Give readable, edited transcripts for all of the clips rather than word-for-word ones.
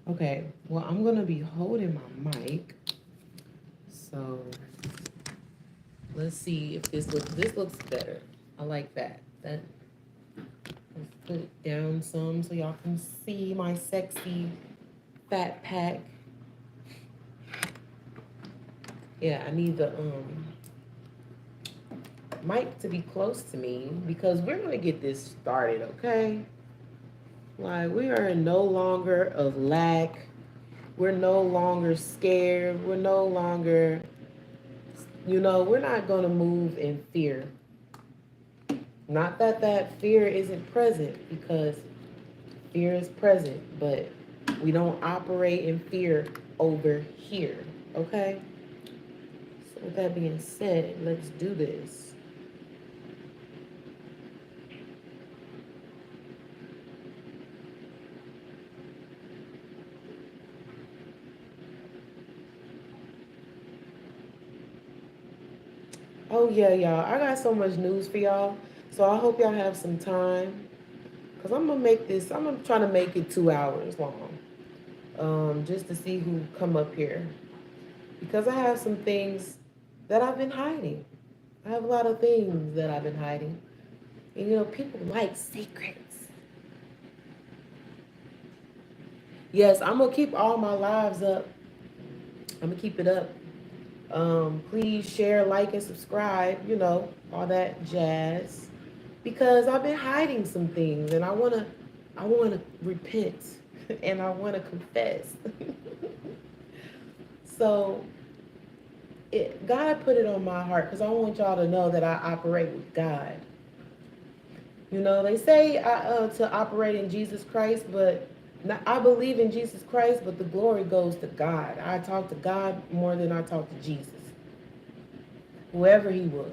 Okay, well, I'm gonna be holding my mic. So let's see if this looks better. I like that. Let's put it down some so y'all can see my sexy fat pack. Yeah, I need the mic to be close to me because we're gonna get this started, okay? Like we are no longer of lack. We're no longer scared. We're no longer, we're not gonna move in fear. Not that that fear isn't present because fear is present, but we don't operate in fear over here, okay? So with that being said, let's do this. Oh yeah, y'all. I got so much news for y'all. So I hope y'all have some time. Cause I'm gonna try to make it 2 hours long. Just to see who come up here. Because I have some things that I've been hiding. I have a lot of things that I've been hiding. And people like secrets. Yes, I'm gonna keep all my lives up. I'm gonna keep it up. Please share, like, and subscribe. All that jazz. Because I've been hiding some things, and I wanna repent, and I wanna confess. So God put it on my heart because I want y'all to know that I operate with God. They say to operate in Jesus Christ, but I believe in Jesus Christ, but the glory goes to God. I talk to God more than I talk to Jesus, whoever he was.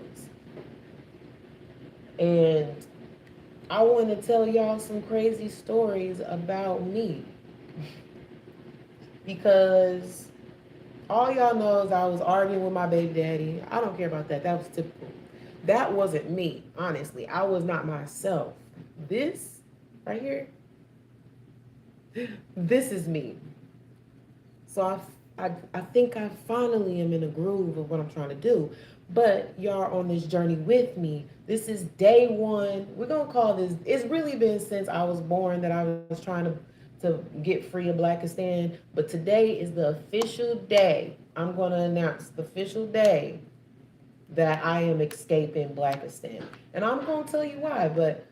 And I want to tell y'all some crazy stories about me because all y'all know is I was arguing with my baby daddy. I don't care about that. That was typical. That wasn't me, honestly. I was not myself. This right here, this is me. So I think I finally am in a groove of what I'm trying to do. But y'all are on this journey with me. This is day one. We're gonna call this. It's really been since I was born that I was trying to get free of Blackistan. But today is the official day. I'm gonna announce the official day that I am escaping Blackistan. And I'm gonna tell you why, but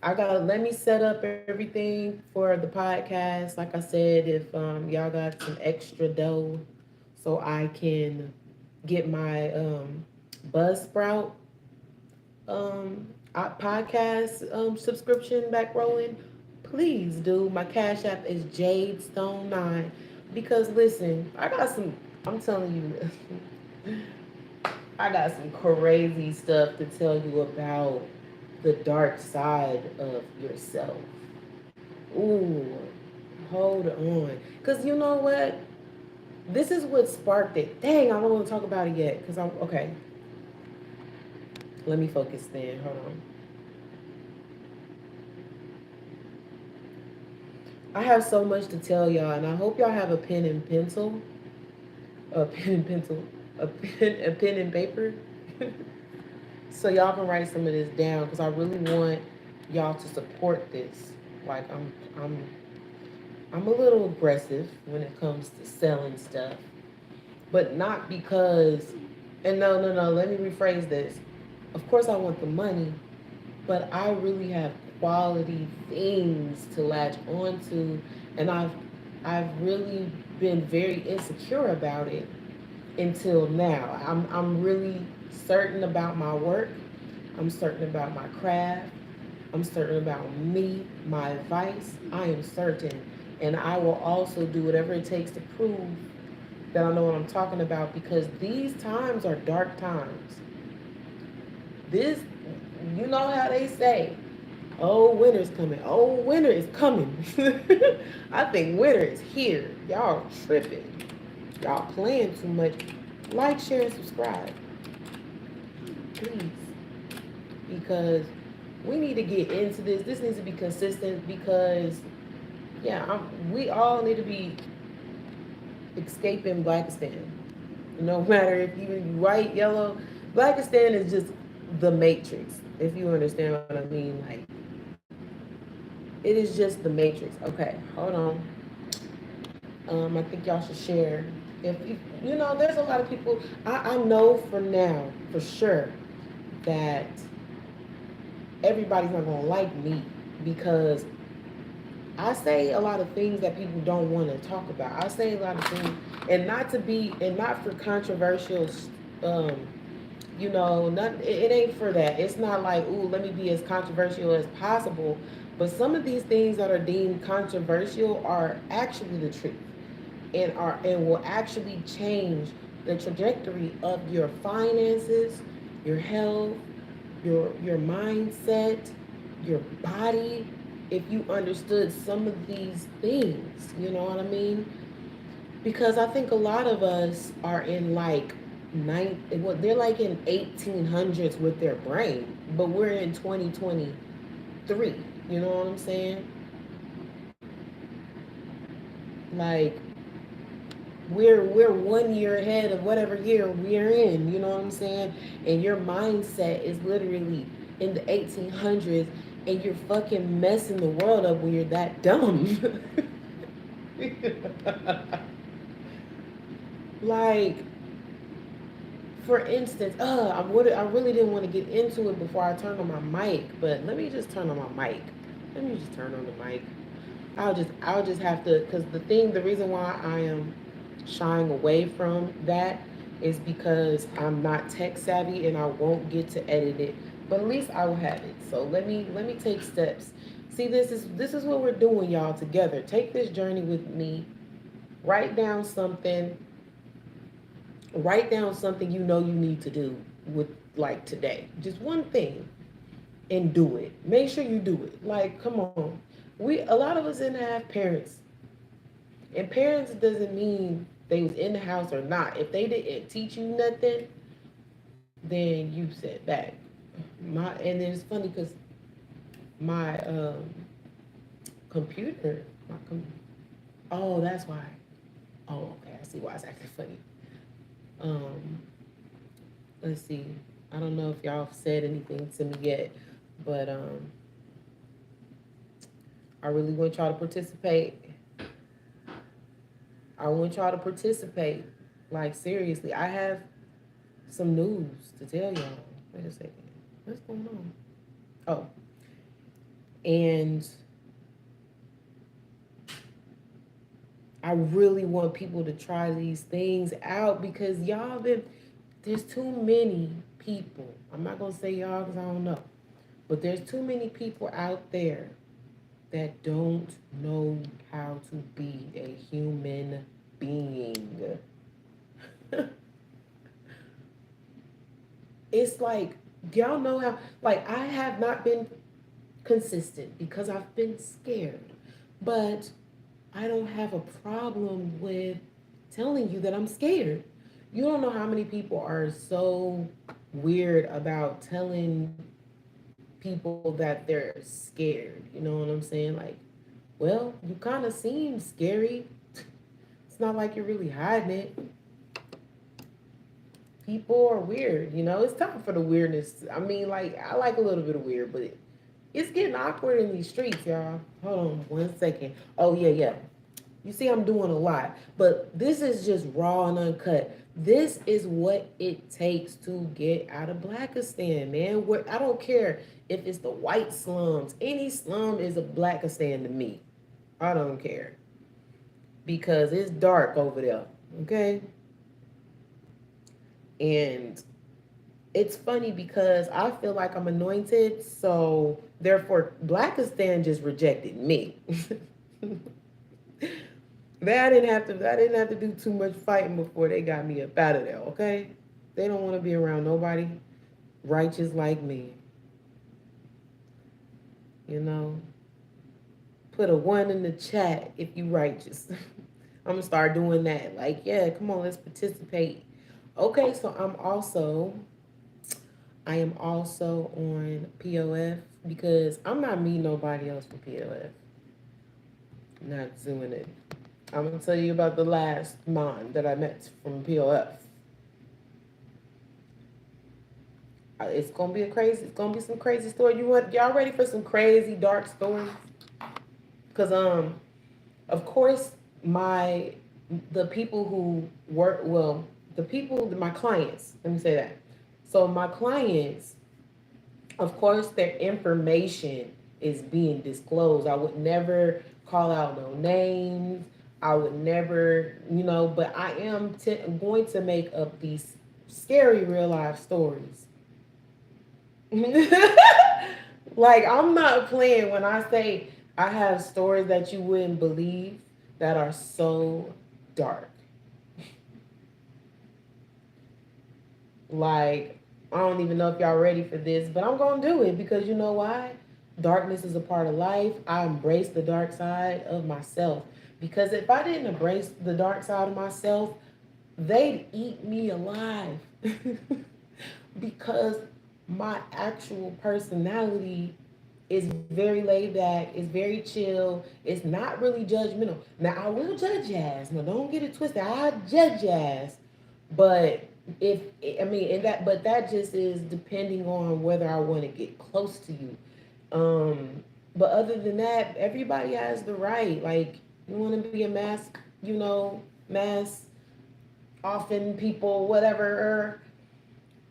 I gotta let me set up everything for the podcast. Like I said, if y'all got some extra dough so I can get my Buzzsprout podcast subscription back rolling, please do. My Cash App is Jade Stone 9. Because listen, I'm telling you, I got some crazy stuff to tell you about the dark side of yourself. Ooh, hold on. Because you know what? This is what sparked it. Dang, I don't want to talk about it yet. Because I'm, okay, let me focus then. Hold on. I have so much to tell y'all, and I hope y'all have a pen and pencil. A pen and pencil. A pen and paper. So y'all can write some of this down because I really want y'all to support this. Like I'm I'm a little aggressive when it comes to selling stuff, but not because. And no. Let me rephrase this. Of course, I want the money, but I really have quality things to latch onto, and I've really been very insecure about it until now. I'm really certain about my work. I'm certain about my craft. I'm certain about me, my advice. I am certain. And I will also do whatever it takes to prove that I know what I'm talking about because these times are dark times. This, you know how they say, oh, winter's coming. Oh, winter is coming. I think winter is here. Y'all tripping. Y'all playing too much. Like, share, and subscribe, please. Because we need to get into this. This needs to be consistent because Yeah, we all need to be escaping Blackistan. No matter if you white, yellow, Blackistan is just the matrix. If you understand what I mean, like it is just the matrix. Okay, hold on. I think y'all should share. If you know, there's a lot of people. I know for now, for sure, that everybody's not gonna like me because I say a lot of things that people don't want to talk about. I say a lot of things, and not to be, and not for controversial. Um, not it ain't for that. It's not like, ooh, let me be as controversial as possible. But some of these things that are deemed controversial are actually the truth, and will actually change the trajectory of your finances, your health, your mindset, your body, if you understood some of these things, you know what I mean? Because I think a lot of us are in like well, they're like in 1800s with their brain, but we're in 2023. You know what I'm saying? Like we're 1 year ahead of whatever year we're in. You know what I'm saying? And your mindset is literally in the 1800s, and you're fucking messing the world up when you're that dumb. Like, for instance, I really didn't want to get into it before I turned on my mic, but let me just turn on my mic. Let me just turn on the mic. I'll just have to, because the reason why I am shying away from that is because I'm not tech savvy and I won't get to edit it. But at least I will have it. So let me take steps. See, this is what we're doing, y'all, together. Take this journey with me. Write down something. Write down something you know you need to do with, like, today. Just one thing, and do it. Make sure you do it. Like, come on. A lot of us didn't have parents. And parents doesn't mean they was in the house or not. If they didn't teach you nothing, then you sit back. And it's funny because my computer, my com- oh, that's why. Oh, okay, I see why it's acting funny. Um, let's see. I don't know if y'all have said anything to me yet, but I really want y'all to participate. I want y'all to participate. Like, seriously, I have some news to tell y'all. Wait a second. What's going on? Oh, and I really want people to try these things out because there's too many people. I'm not going to say y'all because I don't know. But there's too many people out there that don't know how to be a human being. It's like, y'all know how, like, I have not been consistent because I've been scared. But I don't have a problem with telling you that I'm scared. You don't know how many people are so weird about telling people that they're scared. You know what I'm saying? Like, well, you kind of seem scary. It's not like you're really hiding it. People are weird, It's time for the weirdness. I mean, like, I like a little bit of weird, but it's getting awkward in these streets, y'all. Hold on 1 second. Oh, yeah, yeah. You see, I'm doing a lot, but this is just raw and uncut. This is what it takes to get out of Blackistan, man. I don't care if it's the white slums. Any slum is a Blackistan to me. I don't care because it's dark over there. Okay, and it's funny because I feel like I'm anointed, so therefore Blackistan just rejected me. I didn't have to do too much fighting before they got me up out of there, okay? They don't want to be around nobody righteous like me. You know? Put a one in the chat if you righteous. I'm gonna start doing that. Like, yeah, come on, let's participate. Okay, so I am also on POF because I'm not meeting nobody else from POF. Not doing it. I'm gonna tell you about the last mom that I met from POF. It's gonna be a crazy. It's gonna be some crazy story. Y'all ready for some crazy dark stories? Cause of course my the people who work well, the people my clients. Let me say that. So my clients, of course, their information is being disclosed. I would never call out no names. I would never, but I am going to make up these scary real life stories. Like, I'm not playing when I say I have stories that you wouldn't believe that are so dark. Like, I don't even know if y'all ready for this, but I'm going to do it because you know why? Darkness is a part of life. I embrace the dark side of myself because if I didn't embrace the dark side of myself, they'd eat me alive. Because my actual personality is very laid back, it's very chill, it's not really judgmental. Now I will judge ass. Now don't get it twisted. I judge ass. But if I mean and that but that just is depending on whether I want to get close to you. But other than that, everybody has the right. Like you want to be a mass, mass often people, whatever,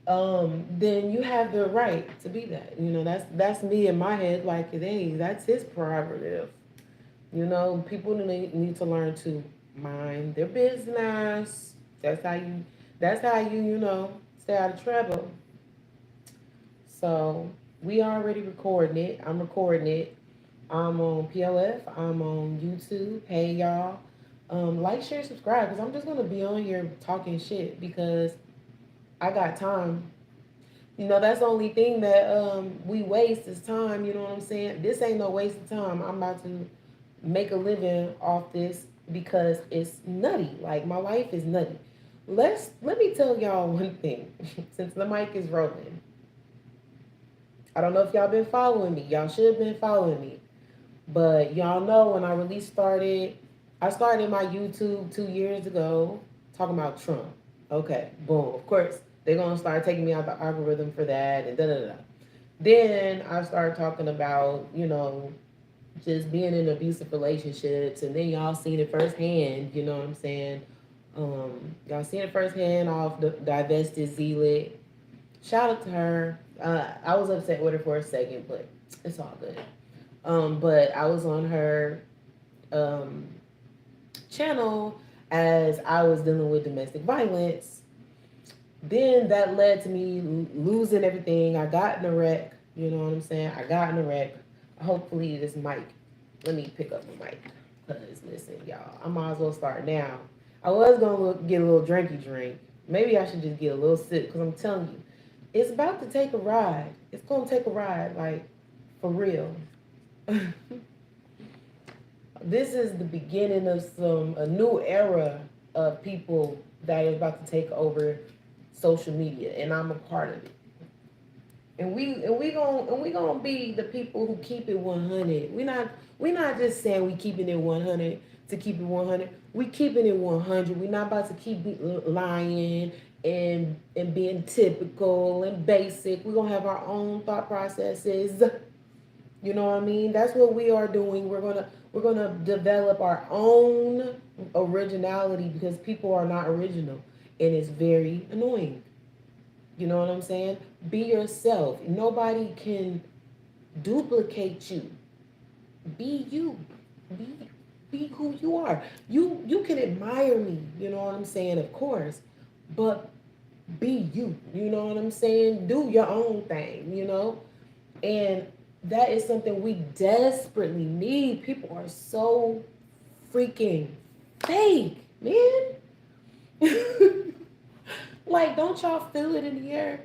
then you have the right to be that. That's me in my head. Like, hey, that's his prerogative. People need to learn to mind their business. That's how you. That's how you. Stay out of trouble. So we already recording it. I'm recording it. I'm on PLF. I'm on YouTube. Hey y'all. Like, share, subscribe, because I'm just gonna be on here talking shit because I got time. That's the only thing that we waste is time. You know what I'm saying? This ain't no waste of time. I'm about to make a living off this because it's nutty. Like my life is nutty. Let me tell y'all one thing. Since the mic is rolling, I don't know if y'all been following me. Y'all should have been following me. But y'all know when I started my YouTube 2 years ago talking about Trump. Okay, boom. Of course, they're gonna start taking me out the algorithm for that and da da da. Then I started talking about, just being in abusive relationships, and then y'all seen it firsthand. You know what I'm saying? Y'all seen it firsthand off the divested Zealot. Shout out to her. I was upset with her for a second, but it's all good. But I was on her um, channel as I was dealing with domestic violence. Then that led to me losing everything. I got in a wreck. You know what I'm saying? I got in a wreck. Hopefully this mic. Let me pick up the mic. Because listen, y'all, I might as well start now. I was going to get a little drinky drink. Maybe I should just get a little sip because I'm telling you, it's about to take a ride. It's going to take a ride, like, for real. This is the beginning of a new era of people that are about to take over social media, and I'm a part of it. And we gonna be the people who keep it 100. We not just saying we keeping it 100 to keep it 100. We keeping it 100. We not about to keep lying and being typical and basic. We're gonna have our own thought processes. You know what I mean? That's what we are doing. We're gonna develop our own originality because people are not original, and it's very annoying. You know what I'm saying? Be yourself. Nobody can duplicate you. Be you. Be be who you are. You can admire me. You know what I'm saying? Of course, but be you. You know what I'm saying? Do your own thing. And that is something we desperately need. People are so freaking fake, man. Like, don't y'all feel it in the air?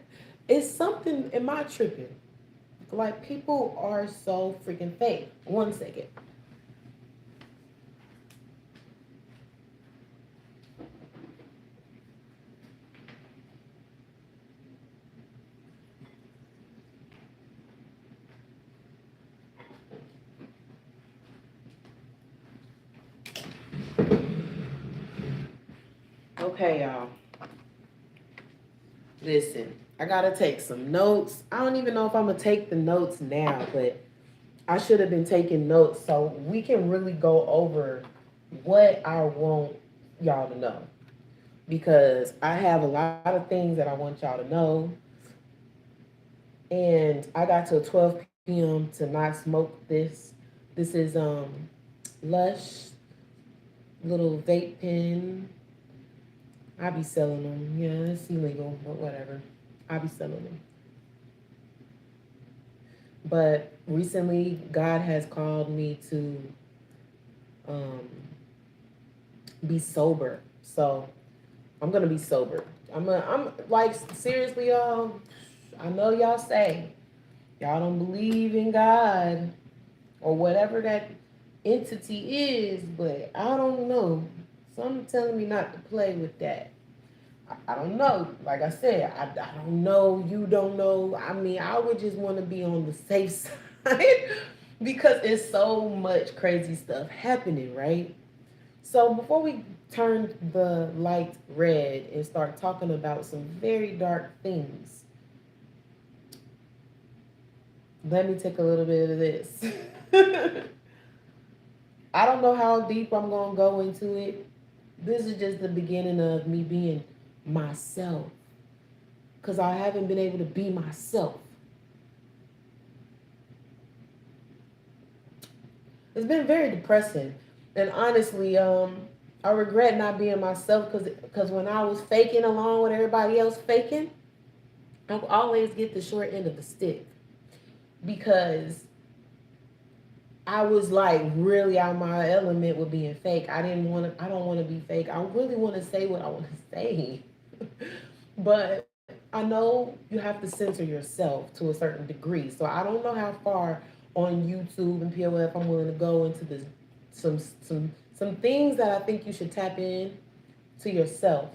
It's something. Am I tripping? Like, people are so freaking fake. One second. Okay, y'all. Listen, I gotta take some notes. I don't even know if I'm gonna take the notes now, but I should have been taking notes so we can really go over what I want y'all to know. Because I have a lot of things that I want y'all to know. And I got till 12 p.m. to not smoke this. This is Lush little vape pen. I be selling them. Yeah, it's illegal, but whatever. I be selling them. But recently, God has called me to um, be sober. So I'm gonna be sober. I'm like seriously, y'all. I know y'all say y'all don't believe in God or whatever that entity is, but I don't know. Something telling me not to play with that. I don't know. Like I said, I don't know. You don't know. I mean, I would just want to be on the safe side because it's so much crazy stuff happening, right? So before we turn the light red and start talking about some very dark things, let me take a little bit of this. I don't know how deep I'm going to go into it. This is just the beginning of me being myself because I haven't been able to be myself. It's been very depressing. And honestly, I regret not being myself because when I was faking along with everybody else faking, I would always get the short end of the stick because I was like really out of my element with being fake. I don't want to be fake. I really want to say what I want to say. But I know you have to censor yourself to a certain degree. So I don't know how far on YouTube and POF I'm willing to go into this some some some things that I think you should tap in to yourself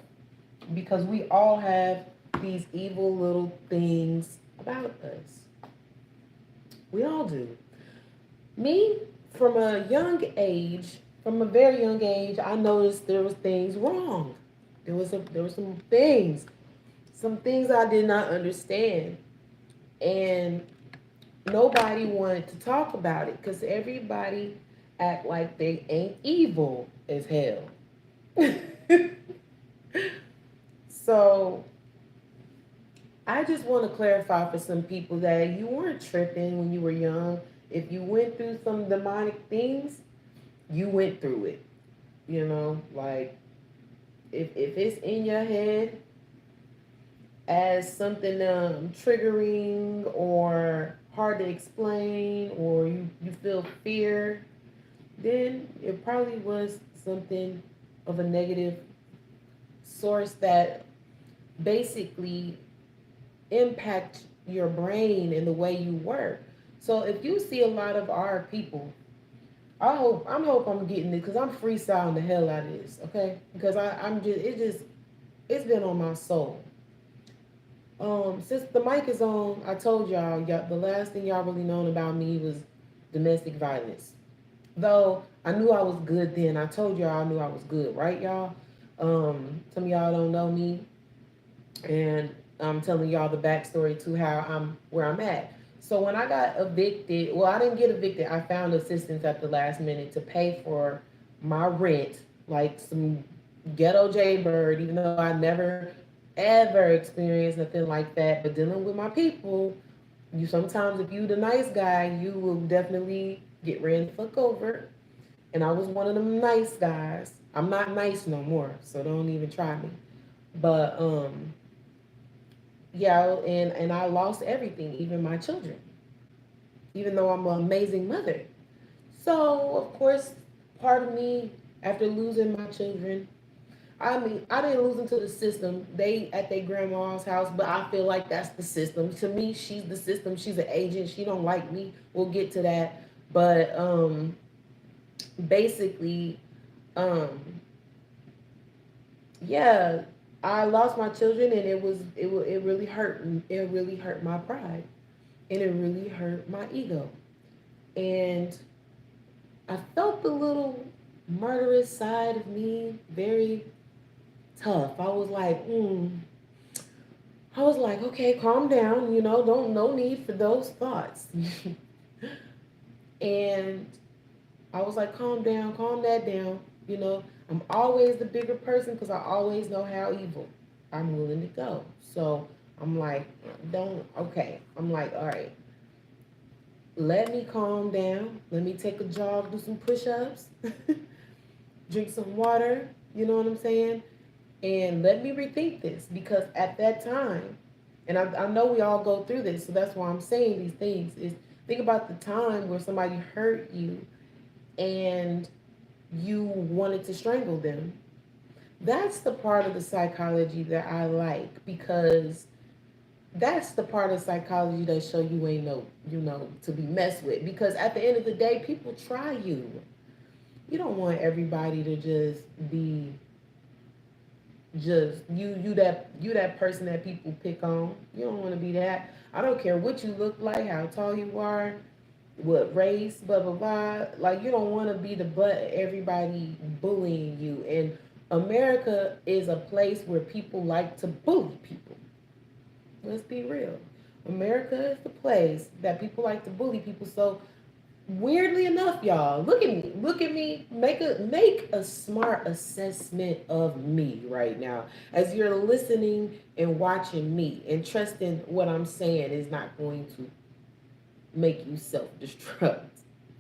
because we all have these evil little things about us. We all do. Me, from a young age, from a very young age, I noticed there was things wrong. There were some things I did not understand, and nobody wanted to talk about it because everybody act like they ain't evil as hell. So I just want to clarify for some people that you weren't tripping when you were young. If you went through some demonic things, you went through it. You know, like if it's in your head as something triggering or hard to explain or you feel fear, then it probably was something of a negative source that basically impact your brain and the way you work. So if you see a lot of our people, I hope I'm getting it because I'm freestyling the hell out of this, okay? Because I'm just it's been on my soul. Since the mic is on, I told y'all the last thing y'all really known about me was domestic violence. Though I knew I was good then. I told y'all I knew I was good, right, y'all? Some of y'all don't know me, and I'm telling y'all the backstory to how I'm where I'm at. So when I got evicted, well, I didn't get evicted. I found assistance at the last minute to pay for my rent, like some ghetto jaybird, even though I never ever experienced nothing like that. But dealing with my people, you sometimes if you the nice guy, you will definitely get ran the fuck over. And I was one of them nice guys. I'm not nice no more, so don't even try me. But yeah, and I lost everything, even my children, even though I'm an amazing mother. So, of course, part of me, after losing my children, I mean, I didn't lose them to the system. They at their grandma's house, but I feel like that's the system. To me, she's the system. She's an agent. She don't like me. We'll get to that. But basically, um, yeah, I lost my children, and it really hurt. It really hurt my pride, and it really hurt my ego. And I felt the little murderous side of me very tough. I was like, okay, calm down, don't no need for those thoughts. And I was like, calm down, calm that down. I'm always the bigger person because I always know how evil I'm willing to go. So I'm like, don't, okay. I'm like, all right, let me calm down. Let me take a jog, do some push ups, drink some water. You know what I'm saying? And let me rethink this because at that time, and I know we all go through this, so that's why I'm saying these things, is think about the time where somebody hurt you and you wanted to strangle them. That's the part of the psychology that I like because that's the part of psychology that show you ain't no, to be messed with. Because at the end of the day, people try you. You don't want everybody to just be just you that person that people pick on. You don't want to be that. I don't care what you look like, how tall you are, what race, blah blah blah. Like you don't want to be the butt of everybody bullying you. And America is a place where people like to bully people. Let's be real. America is the place that people like to bully people. So weirdly enough, y'all, look at me. Look at me. Make a smart assessment of me right now as you're listening and watching me and trusting what I'm saying is not going to make you self-destruct.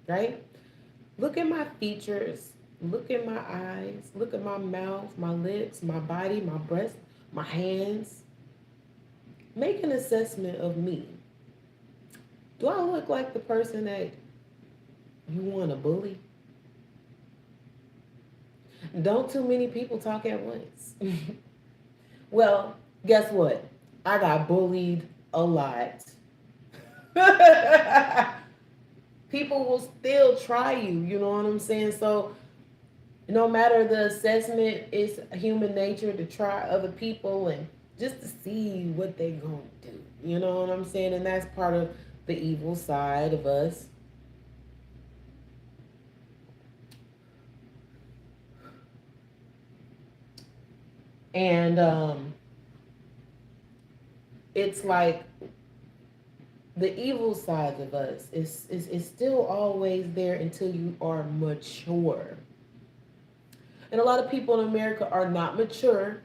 Right? Look at my features. Look at my eyes. Look at my mouth, my lips, my body, my breasts, my hands. Make an assessment of me. Do I look like the person that you want to bully? Don't too many people talk at once. Well, guess what? I got bullied a lot. People will still try you, you know what I'm saying? So, no matter the assessment, it's human nature to try other people and just to see what they gonna do. You know what I'm saying? And that's part of the evil side of us. And it's like the evil side of us is still always there until you are mature. And a lot of people in America are not mature.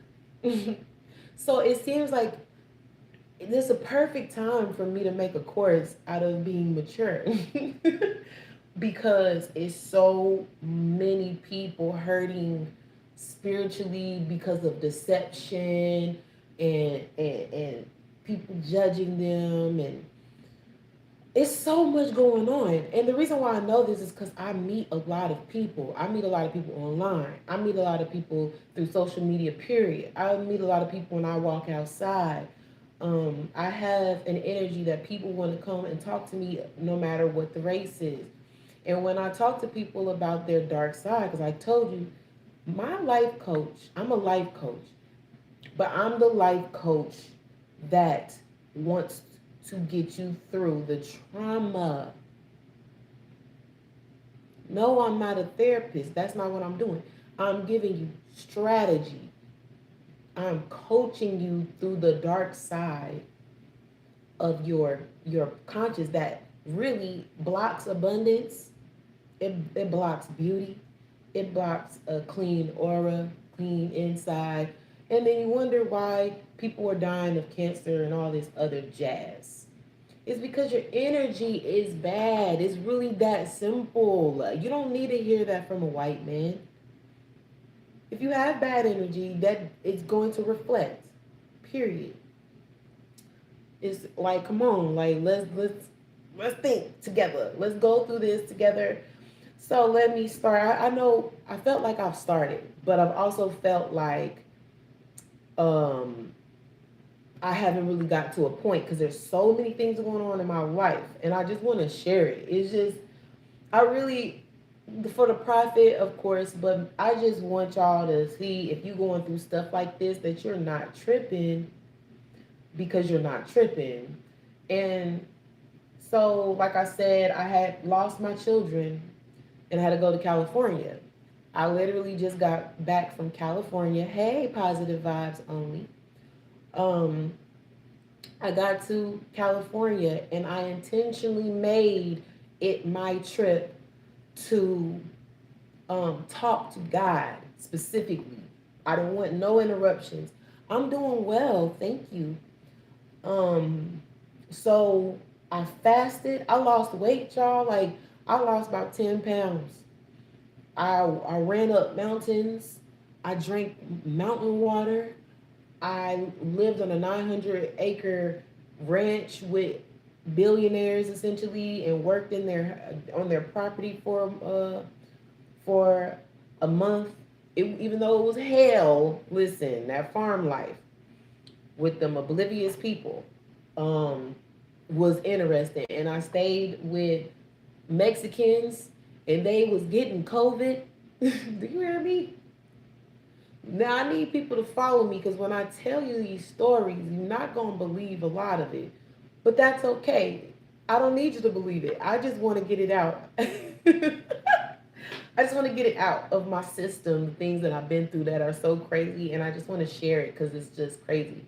So it seems like this is a perfect time for me to make a course out of being mature. Because it's so many people hurting spiritually because of deception and people judging them, and it's so much going on. And the reason why I know this is because I meet a lot of people. I meet a lot of people online. I meet a lot of people through social media, period. I meet a lot of people when I walk outside. I have an energy that people want to come and talk to me no matter what the race is. And when I talk to people about their dark side, because I told you, my life coach, I'm a life coach, but I'm the life coach that wants to get you through the trauma. No, I'm not a therapist. That's not what I'm doing. I'm giving you strategy. I'm coaching you through the dark side of your conscious that really blocks abundance. It blocks beauty. It blocks a clean aura, clean inside. And then you wonder why people are dying of cancer and all this other jazz. It's because your energy is bad. It's really that simple. You don't need to hear that from a white man. If you have bad energy, that it's going to reflect. Period. It's like, come on, like let's think together. Let's go through this together. So let me start. I know I felt like I've started, but I've also felt like um I haven't really got to a point because there's so many things going on in my life, and I just want to share it. It's just I really for the profit, of course, but I just want y'all to see if you're going through stuff like this that you're not tripping because you're not tripping. And so, like I said, I had lost my children and I had to go to California. I literally just got back from California. Hey, positive vibes only. Um, I got to California and I intentionally made it my trip to talk to God specifically. I didn't want no interruptions. I'm doing well, thank you. Um, so I fasted. I lost weight, y'all. Like I lost about 10 pounds. I ran up mountains. I drank mountain water. I lived on a 900-acre ranch with billionaires essentially, and worked in their on their property for a month. Even though it was hell, listen, that farm life with them oblivious people um, was interesting. And I stayed with Mexicans, and they was getting COVID. Do you hear me? Now I need people to follow me because when I tell you these stories, you're not gonna believe a lot of it. But that's okay. I don't need you to believe it. I just want to get it out. I just want to get it out of my system, the things that I've been through that are so crazy, and I just want to share it because it's just crazy.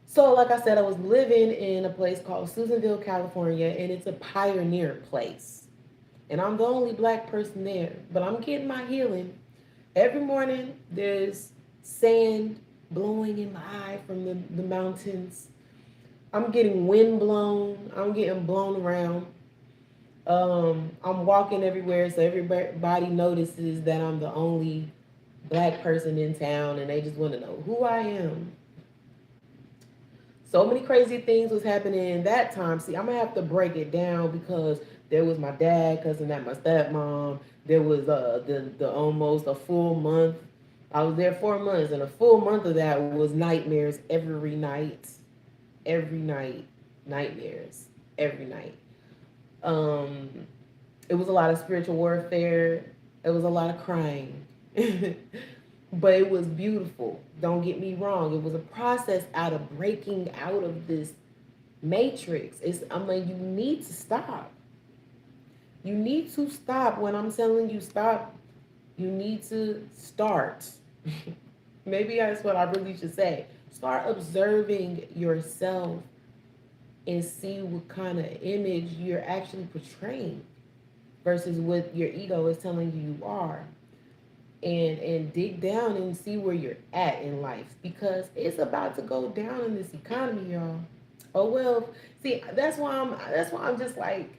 So, like I said, I was living in a place called Susanville, California, and it's a pioneer place. And I'm the only black person there, but I'm getting my healing. Every morning, there's sand blowing in my eye from the mountains. I'm getting wind blown. I'm getting blown around. I'm walking everywhere, so everybody notices that I'm the only black person in town, and they just want to know who I am. So many crazy things was happening in that time. See, I'm gonna have to break it down because there was my dad cousin at my stepmom. There was the almost a full month. I was there 4 months, and a full month of that was nightmares every night, nightmares every night. Um, it was a lot of spiritual warfare. It was a lot of crying. But it was beautiful. Don't get me wrong. It was a process out of breaking out of this matrix. I mean, you need to stop. You need to stop. When I'm telling you stop, you need to start. Maybe that's what I really should say. Start observing yourself and see what kind of image you're actually portraying versus what your ego is telling you you are. And dig down and see where you're at in life because it's about to go down in this economy, y'all. Oh well, see that's why I'm just like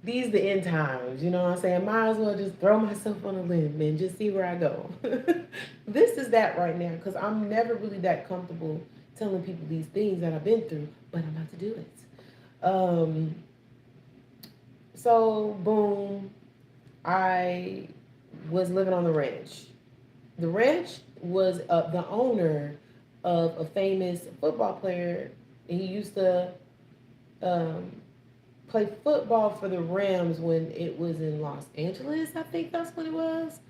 these the end times, you know what I'm saying? Might as well just throw myself on a limb and just see where I go. This is that right now because I'm never really that comfortable telling people these things that I've been through, but I'm about to do it. Um, so boom, I was living on the ranch. The ranch was the owner of a famous football player. He used to um, play football for the Rams when it was in Los Angeles. I think that's what it was.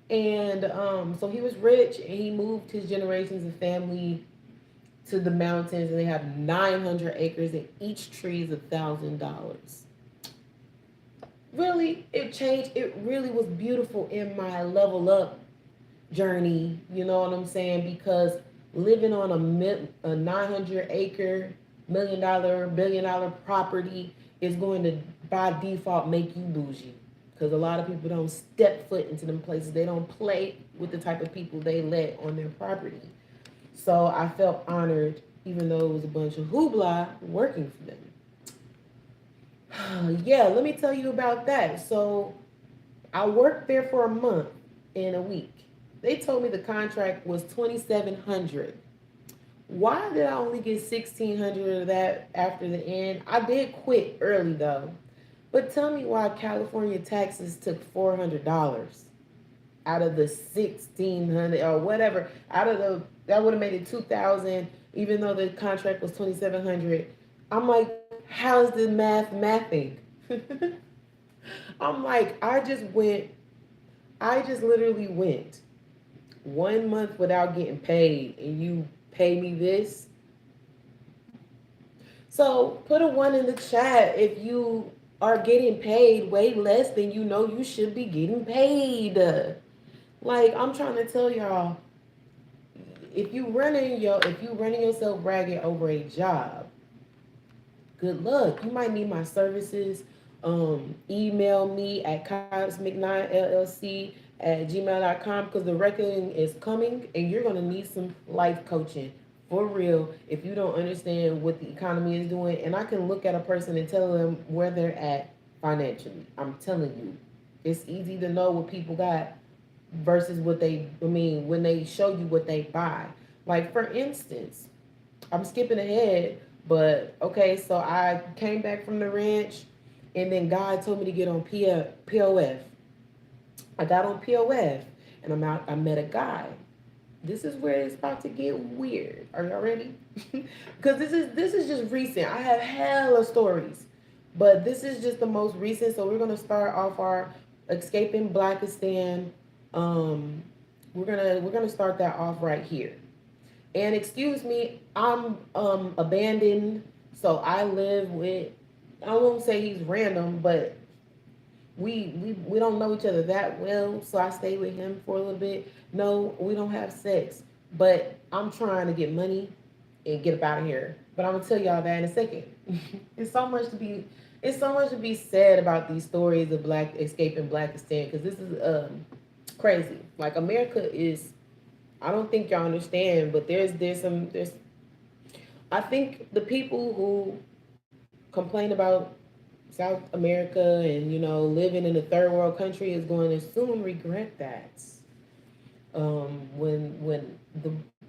And so he was rich, and he moved his generations of family to the mountains, and they have 900 acres, and each tree is $1,000. Really, it changed. It really was beautiful in my level up journey. You know what I'm saying? Because living on a 900-acre, $1 million, $1 billion property is going to by default make you bougie. Because a lot of people don't step foot into them places. They don't play with the type of people they let on their property. So I felt honored, even though it was a bunch of hoopla working for them. Yeah, let me tell you about that. So I worked there for a month and a week. They told me the contract was 2,700. Why did I only get 1,600 of that after the end? I did quit early though. But tell me why California taxes took $400 out of the 1,600 or whatever. Out of the that would have made it 2,000, even though the contract was 2,700. I'm like, how's the mathing? I'm like, I just literally went 1 month without getting paid, and you pay me this. So put a one in the chat if you are getting paid way less than you know you should be getting paid. Like I'm trying to tell y'all, if you running yourself ragged over a job, good luck. You might need my services. Email me at kylesmc9llc@gmail.com because the reckoning is coming and you're going to need some life coaching for real if you don't understand what the economy is doing. And I can look at a person and tell them where they're at financially. I'm telling you, it's easy to know what people got versus what when they show you what they buy. Like, for instance, I'm skipping ahead, but okay, so I came back from the ranch and then God told me to get on POF. I got on POF and I met a guy. This is where it's about to get weird. Are y'all ready? Because this is just recent. I have hella stories, but this is just the most recent. So we're gonna start off our escaping Blackistan. Um, we're gonna start that off right here. And excuse me, I'm abandoned. So I live with, I won't say he's random, but we don't know each other that well. So I stay with him for a little bit. No, we don't have sex. But I'm trying to get money and get up out of here. But I'm gonna tell y'all that in a second. it's so much to be it's so much to be said about these stories of black escaping Blackistan because this is crazy. Like America is, I don't think y'all understand, but there's I think the people who complain about South America and living in a third world country is going to soon regret that.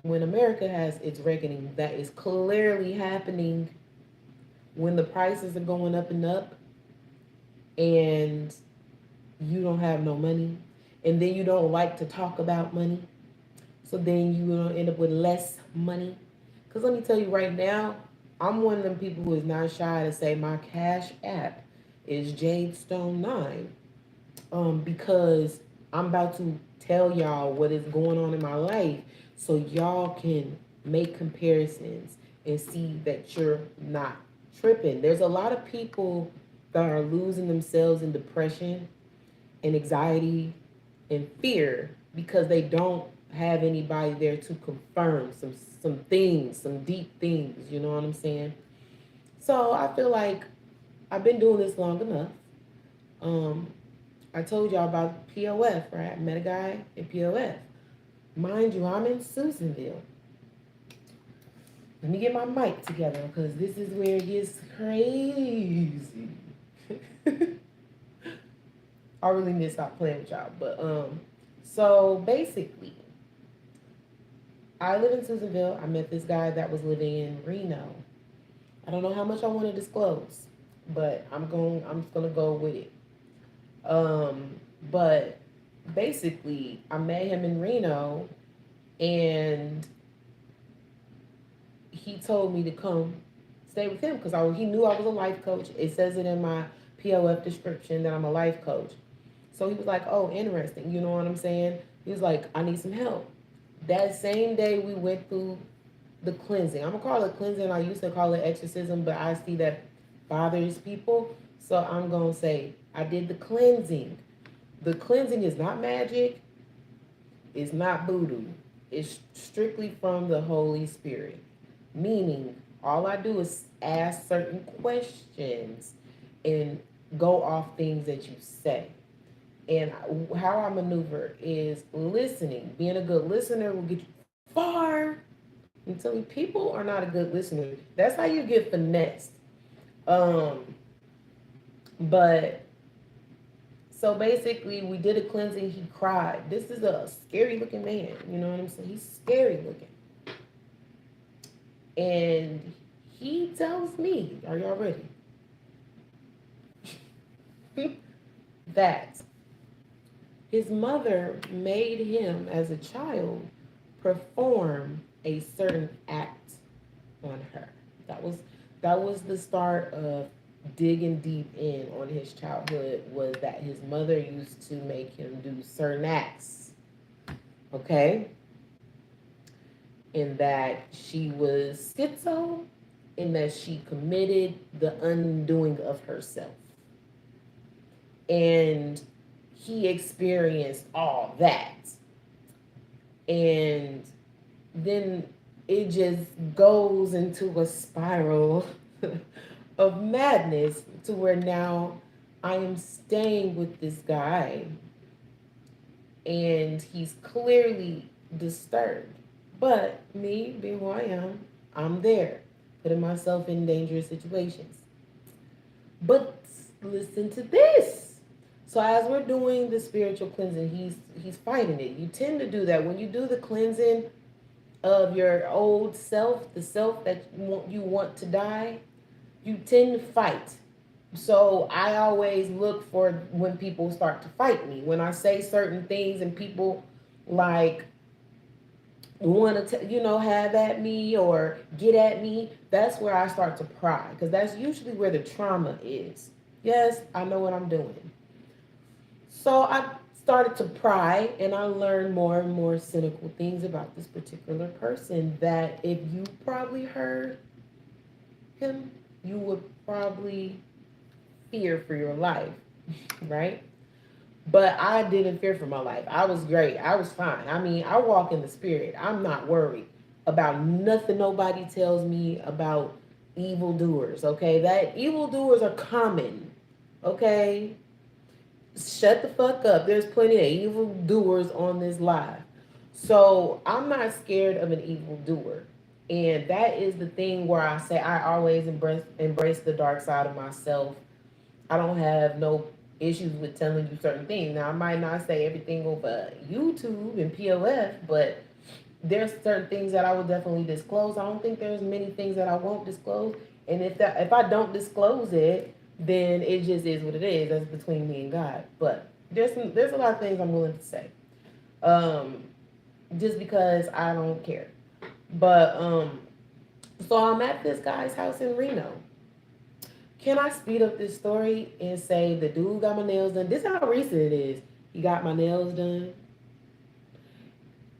When America has its reckoning, that is clearly happening when the prices are going up and up, and you don't have no money, and then you don't like to talk about money. So then you will end up with less money. Because let me tell you right now, I'm one of them people who is not shy to say my cash app is Jadestone9. Because I'm about to tell y'all what is going on in my life so y'all can make comparisons and see that you're not tripping. There's a lot of people that are losing themselves in depression and anxiety and fear because they don't have anybody there to confirm some things, some deep things, you know what I'm saying? So I feel like I've been doing this long enough. Um, I told y'all about POF, right? I met a guy in POF. Mind you, I'm in Susanville. Let me get my mic together because this is where it gets crazy. I really need to stop playing with y'all. But so basically, I live in Susanville. I met this guy that was living in Reno. I don't know how much I want to disclose, but I'm just gonna go with it. But basically, I met him in Reno, and he told me to come stay with him because he knew I was a life coach. It says it in my POF description that I'm a life coach. So he was like, "Oh, interesting." You know what I'm saying? He was like, "I need some help." That same day, we went through the cleansing. I'm gonna call it cleansing. I used to call it exorcism, but I see that bothers people, so I'm gonna say I did the cleansing. The cleansing is not magic. It's not voodoo. It's strictly from the Holy Spirit. Meaning, all I do is ask certain questions and go off things that you say. And how I maneuver is listening. Being a good listener will get you far. I'm telling you, people are not a good listener. That's how you get finessed. Um, but so basically, we did a cleansing. He cried. This is a scary looking man. You know what I'm saying? He's scary looking. And he tells me, are y'all ready? That his mother made him, as a child, perform a certain act on her. That was the start of digging deep in on his childhood. Was that his mother used to make him do certain acts, okay? And that she was schizo, and that she committed the undoing of herself. And he experienced all that. And then it just goes into a spiral of madness to where now I am staying with this guy and he's clearly disturbed. But me, being who I am, I'm there, putting myself in dangerous situations. But listen to this. So as we're doing the spiritual cleansing, he's fighting it. You tend to do that when you do the cleansing of your old self, the self that you want to die. You tend to fight. So I always look for when people start to fight me. When I say certain things and people like want to, have at me or get at me, that's where I start to pry because that's usually where the trauma is. Yes, I know what I'm doing. So I started to pry and I learned more and more cynical things about this particular person that if you probably heard him, you would probably fear for your life, right? But I didn't fear for my life. I was great. I was fine. I mean, I walk in the spirit. I'm not worried about nothing nobody tells me about evildoers, okay? That evildoers are common, okay? Shut the fuck up. There's plenty of evildoers on this live. So I'm not scared of an evildoer. And that is the thing where I say I always embrace the dark side of myself. I don't have no issues with telling you certain things. Now I might not say everything over YouTube and POF, but there's certain things that I will definitely disclose. I don't think there's many things that I won't disclose. And if I don't disclose it, then it just is what it is. That's between me and God. But there's a lot of things I'm willing to say. Um, just because I don't care. But so I'm at this guy's house in Reno. Can I speed up this story and say the dude got my nails done? This is how recent it is. He got my nails done.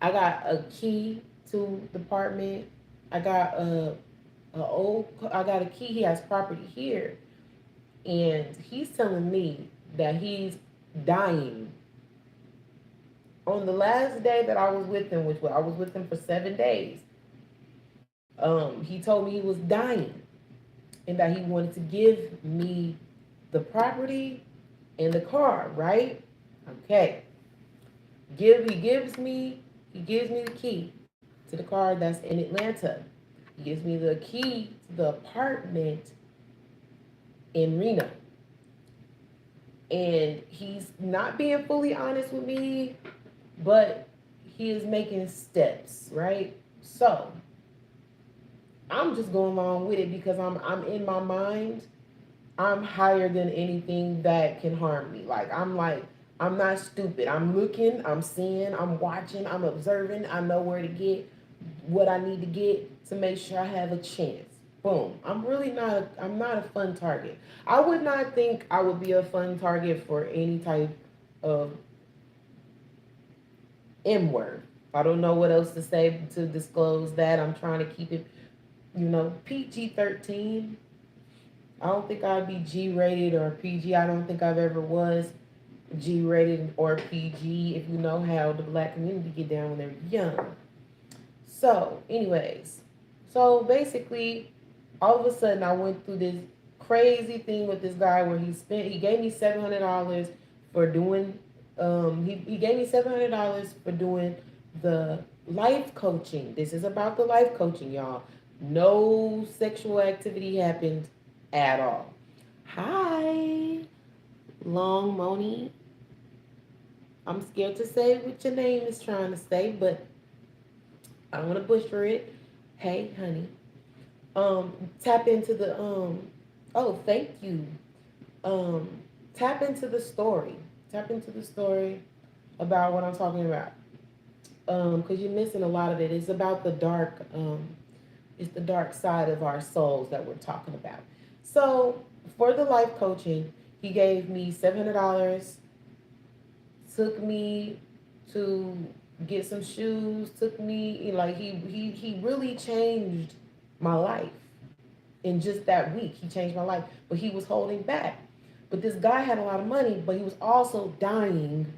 I got a key to the apartment. I got I got a key. He has property here, and he's telling me that he's dying. On the last day that I was with him, which I was with him for 7 days, he told me he was dying and that he wanted to give me the property and the car, right? Okay. He gives me the key to the car that's in Atlanta. He gives me the key to the apartment in Reno. And he's not being fully honest with me, but he is making steps, right? So I'm just going along with it because I'm in my mind. I'm higher than anything that can harm me. Like I'm not stupid. I'm looking, I'm seeing, I'm watching, I'm observing. I know where to get what I need to get to make sure I have a chance. Boom. I'm not a fun target. I would not think I would be a fun target for any type of M word. I don't know what else to say to disclose that. I'm trying to keep it, PG-13. I don't think I'd be G rated or PG. I don't think I've ever was G rated or PG. If you know how the black community get down when they're young. So, anyways, so basically, all of a sudden, I went through this crazy thing with this guy where he gave me $700 for doing he gave me $700 for doing the life coaching. This is about the life coaching, y'all. No sexual activity happened at all. Hi, Long Moni. I'm scared to say what your name is trying to say, but I don't want to butcher it. Hey, honey. Tap into the oh, thank you. Um, tap into the story. Tap into the story about what I'm talking about. Because you're missing a lot of it. It's about the dark, it's the dark side of our souls that we're talking about. So for the life coaching, he gave me $700, took me to get some shoes, took me like he really changed my life in just that week. He changed my life, but he was holding back. But this guy had a lot of money, but he was also dying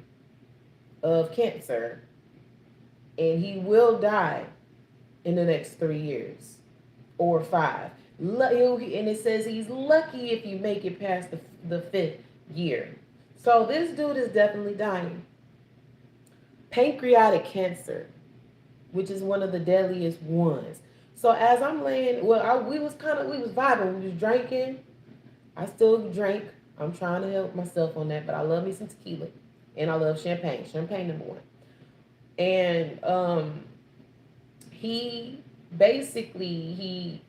of cancer. and he will die in the next 3 years or five. And it says he's lucky if you make it past the fifth year. So this dude is definitely dying. Pancreatic cancer, which is one of the deadliest ones. So as I'm laying, we was vibing, we was drinking. I still drink. I'm trying to help myself on that, but I love me some tequila, and I love champagne. Champagne number one. And he he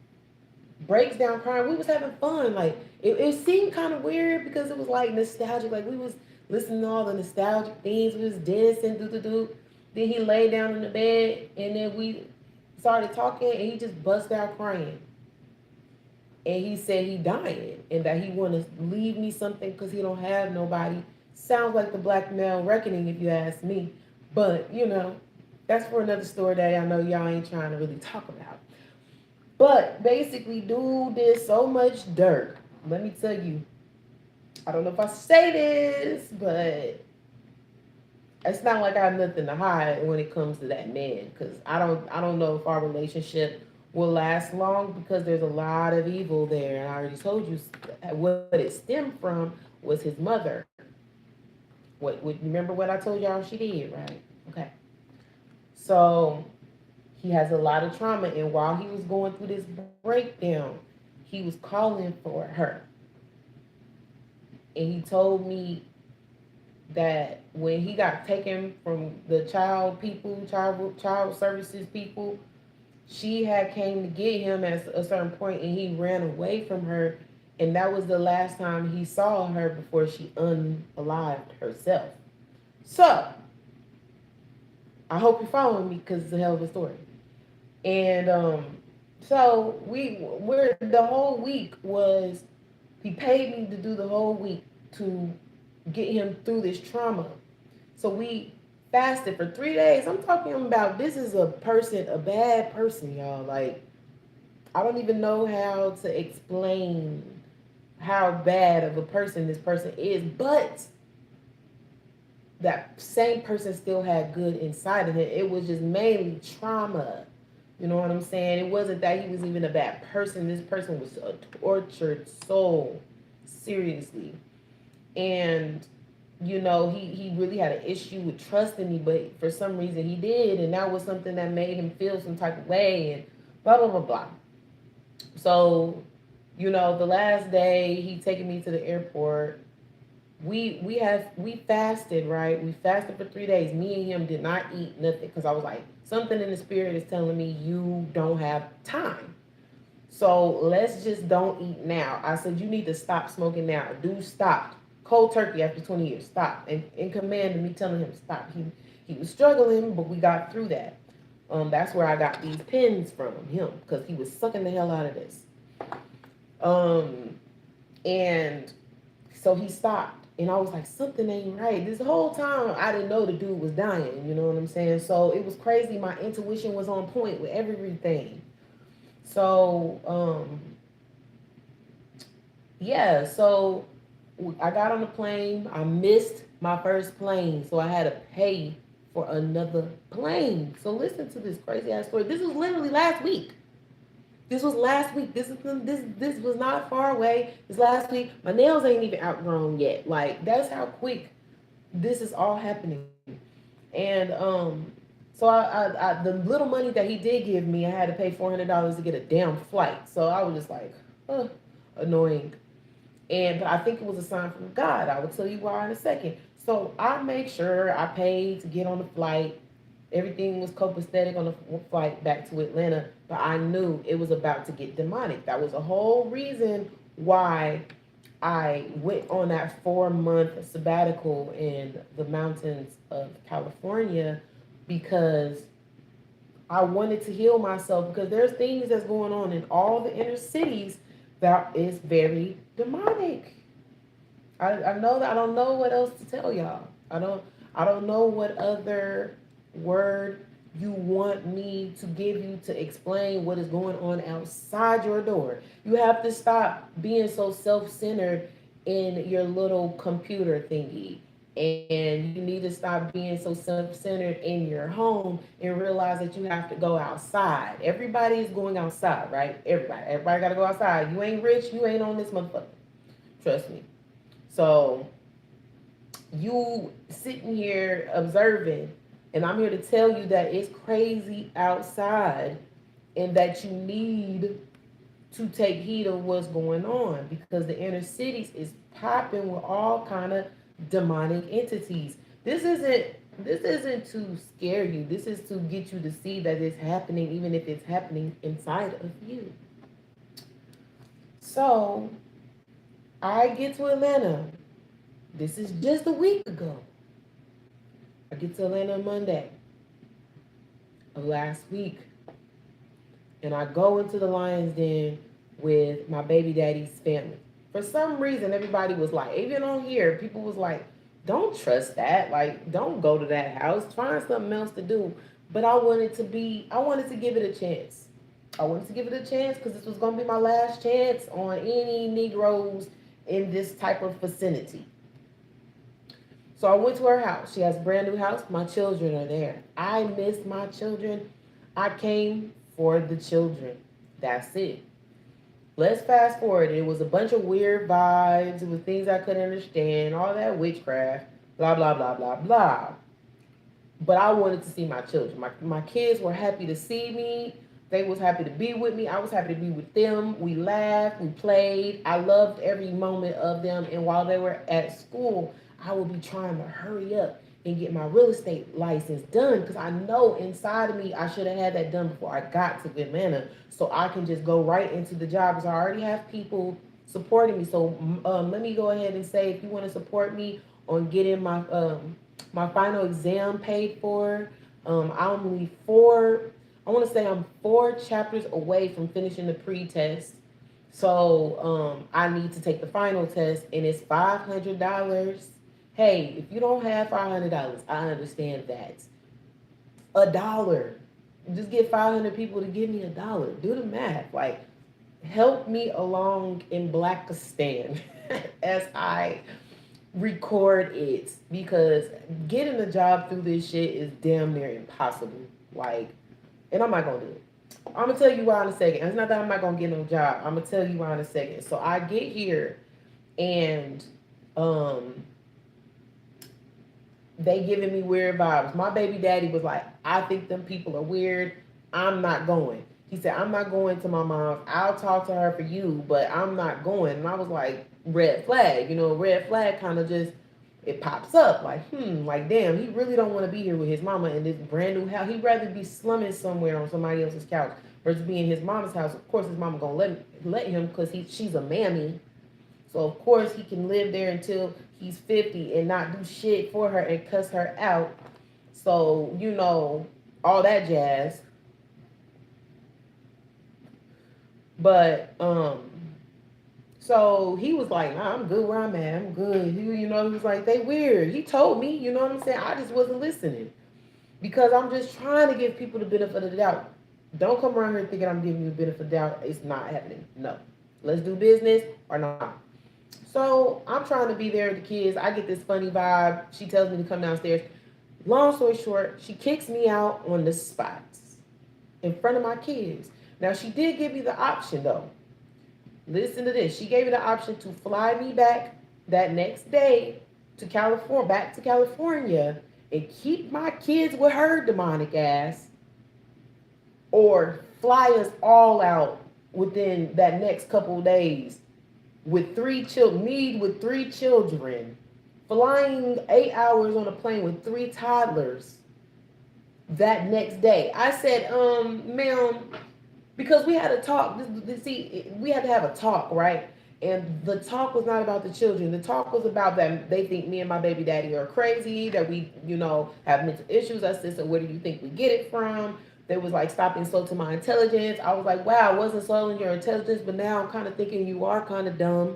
breaks down crying. We was having fun. Like it seemed kind of weird because it was like nostalgic. Like we was listening to all the nostalgic things. We was dancing, do. Then he laid down in the bed, and then we started talking, and he just bust out crying. And he said he dying, and that he want to leave me something because he don't have nobody. Sounds like the black male reckoning, if you ask me. But that's for another story that I know y'all ain't trying to really talk about. But basically, dude did so much dirt. Let me tell you, I don't know if I say this, but it's not like I have nothing to hide when it comes to that man. Because I don't know if our relationship will last long because there's a lot of evil there. And I already told you what it stemmed from was his mother. What remember what I told y'all she did, right? Okay. So he has a lot of trauma, and while he was going through this breakdown, he was calling for her. And he told me that when he got taken from the child services people, she had came to get him at a certain point, and he ran away from her, and that was the last time he saw her before she unalived herself. So I hope you're following me because it's a hell of a story. And so we're the whole week was he paid me to do the whole week to get him through this trauma. So we fasted for 3 days. I'm talking about this is a bad person, y'all. Like I don't even know how to explain how bad of a person this person is, but that same person still had good inside of him. It was just mainly trauma. You know what I'm saying? It wasn't that he was even a bad person. This person was a tortured soul. Seriously. And, he really had an issue with trusting me, but for some reason he did. And that was something that made him feel some type of way and blah, blah, blah, blah. So, the last day he taking me to the airport, we fasted, right? We fasted for 3 days. Me and him did not eat nothing because I was like, something in the spirit is telling me you don't have time. So let's just don't eat now. I said, you need to stop smoking now. Dude stopped. Cold turkey after 20 years. Stop. And commanded me telling him to stop. He was struggling, but we got through that. That's where I got these pins from him because he was sucking the hell out of this. And so he stopped. And I was like, something ain't right. This whole time, I didn't know the dude was dying. You know what I'm saying? So it was crazy. My intuition was on point with everything. So, yeah. So I got on the plane. I missed my first plane. So I had to pay for another plane. So listen to this crazy ass story. This was literally last week. This was last week. This was not far away. This last week. My nails ain't even outgrown yet. Like that's how quick this is all happening. And so the little money that he did give me, I had to pay $400 to get a damn flight. So I was just like, annoying. But I think it was a sign from God. I will tell you why in a second. So I made sure I paid to get on the flight. Everything was copacetic on the flight back to Atlanta, but I knew it was about to get demonic. That was the whole reason why I went on that 4-month sabbatical in the mountains of California, because I wanted to heal myself, because there's things that's going on in all the inner cities that is very demonic. I know that. I don't know what else to tell y'all. I don't know what other word you want me to give you to explain what is going on outside your door. You have to stop being so self-centered in your little computer thingy and you need to stop being so self-centered in your home and realize that you have to go outside. Everybody is going outside, right? Everybody got to go outside. You ain't rich, you ain't on this motherfucker. Trust me. So you sitting here observing, and I'm here to tell you that it's crazy outside, and that you need to take heed of what's going on, because the inner cities is popping with all kind of demonic entities. This isn't to scare you. This is to get you to see that it's happening, even if it's happening inside of you. So I get to Atlanta. This is just a week ago. I get to Atlanta Monday of last week, and I go into the Lions Den with my baby daddy's family. For some reason, everybody was like, even on here, people was like, don't trust that. Like, don't go to that house. Find something else to do. But I wanted to give it a chance. I wanted to give it a chance because this was going to be my last chance on any Negroes in this type of vicinity. So I went to her house. She has a brand new house. My children are there. I miss my children. I came for the children. That's it. Let's fast forward. It was a bunch of weird vibes. It was things I couldn't understand. All that witchcraft. Blah, blah, blah, blah, blah. But I wanted to see my children. My kids were happy to see me. They was happy to be with me. I was happy to be with them. We laughed. We played. I loved every moment of them. And while they were at school, I would be trying to hurry up and get my real estate license done, because I know inside of me I should have had that done before I got to Atlanta, so I can just go right into the job, because I already have people supporting me. So let me go ahead and say, if you want to support me on getting my final exam paid for, I'm only I'm 4 chapters away from finishing the pre-test. So I need to take the final test, and it's $500. Hey, if you don't have $500, I understand that. $1. Just get 500 people to give me $1. Do the math. Like, help me along in Blackistan as I record it, because getting a job through this shit is damn near impossible. Like, and I'm not gonna do it. I'm gonna tell you why in a second. It's not that I'm not gonna get no job. I'm gonna tell you why in a second. So I get here, and they giving me weird vibes. My baby daddy was like, I think them people are weird. I'm not going. He said, I'm not going to my mom's. I'll talk to her for you, but I'm not going. And I was like, red flag. Red flag kind of just, it pops up. Like, like, damn, he really don't want to be here with his mama in this brand new house. He'd rather be slumming somewhere on somebody else's couch versus be in his mama's house. Of course, his mama gonna let him, because she's a mammy. So of course he can live there until he's 50 and not do shit for her and cuss her out. So, all that jazz. But so he was like, nah, I'm good where I'm at. I'm good. He was like, they weird. He told me, you know what I'm saying? I just wasn't listening, because I'm just trying to give people the benefit of the doubt. Don't come around here thinking I'm giving you the benefit of the doubt. It's not happening. No. Let's do business or not. So I'm trying to be there with the kids. I get this funny vibe. She tells me to come downstairs. Long story short, she kicks me out on the spot in front of my kids. Now, she did give me the option, though. Listen to this. She gave me the option to fly me back that next day to California, back to California, and keep my kids with her demonic ass, or fly us all out within that next couple of days with 3 children, me with 3 children, flying 8 hours on a plane with 3 toddlers that next day. I said, ma'am, because we had a talk. See, we had to have a talk, right? And the talk was not about the children. The talk was about that they think me and my baby daddy are crazy, that we, have mental issues. I said, so where do you think we get it from? They was like, stop insulting my intelligence. I was like, wow, I wasn't insulting your intelligence, but now I'm kind of thinking you are kind of dumb.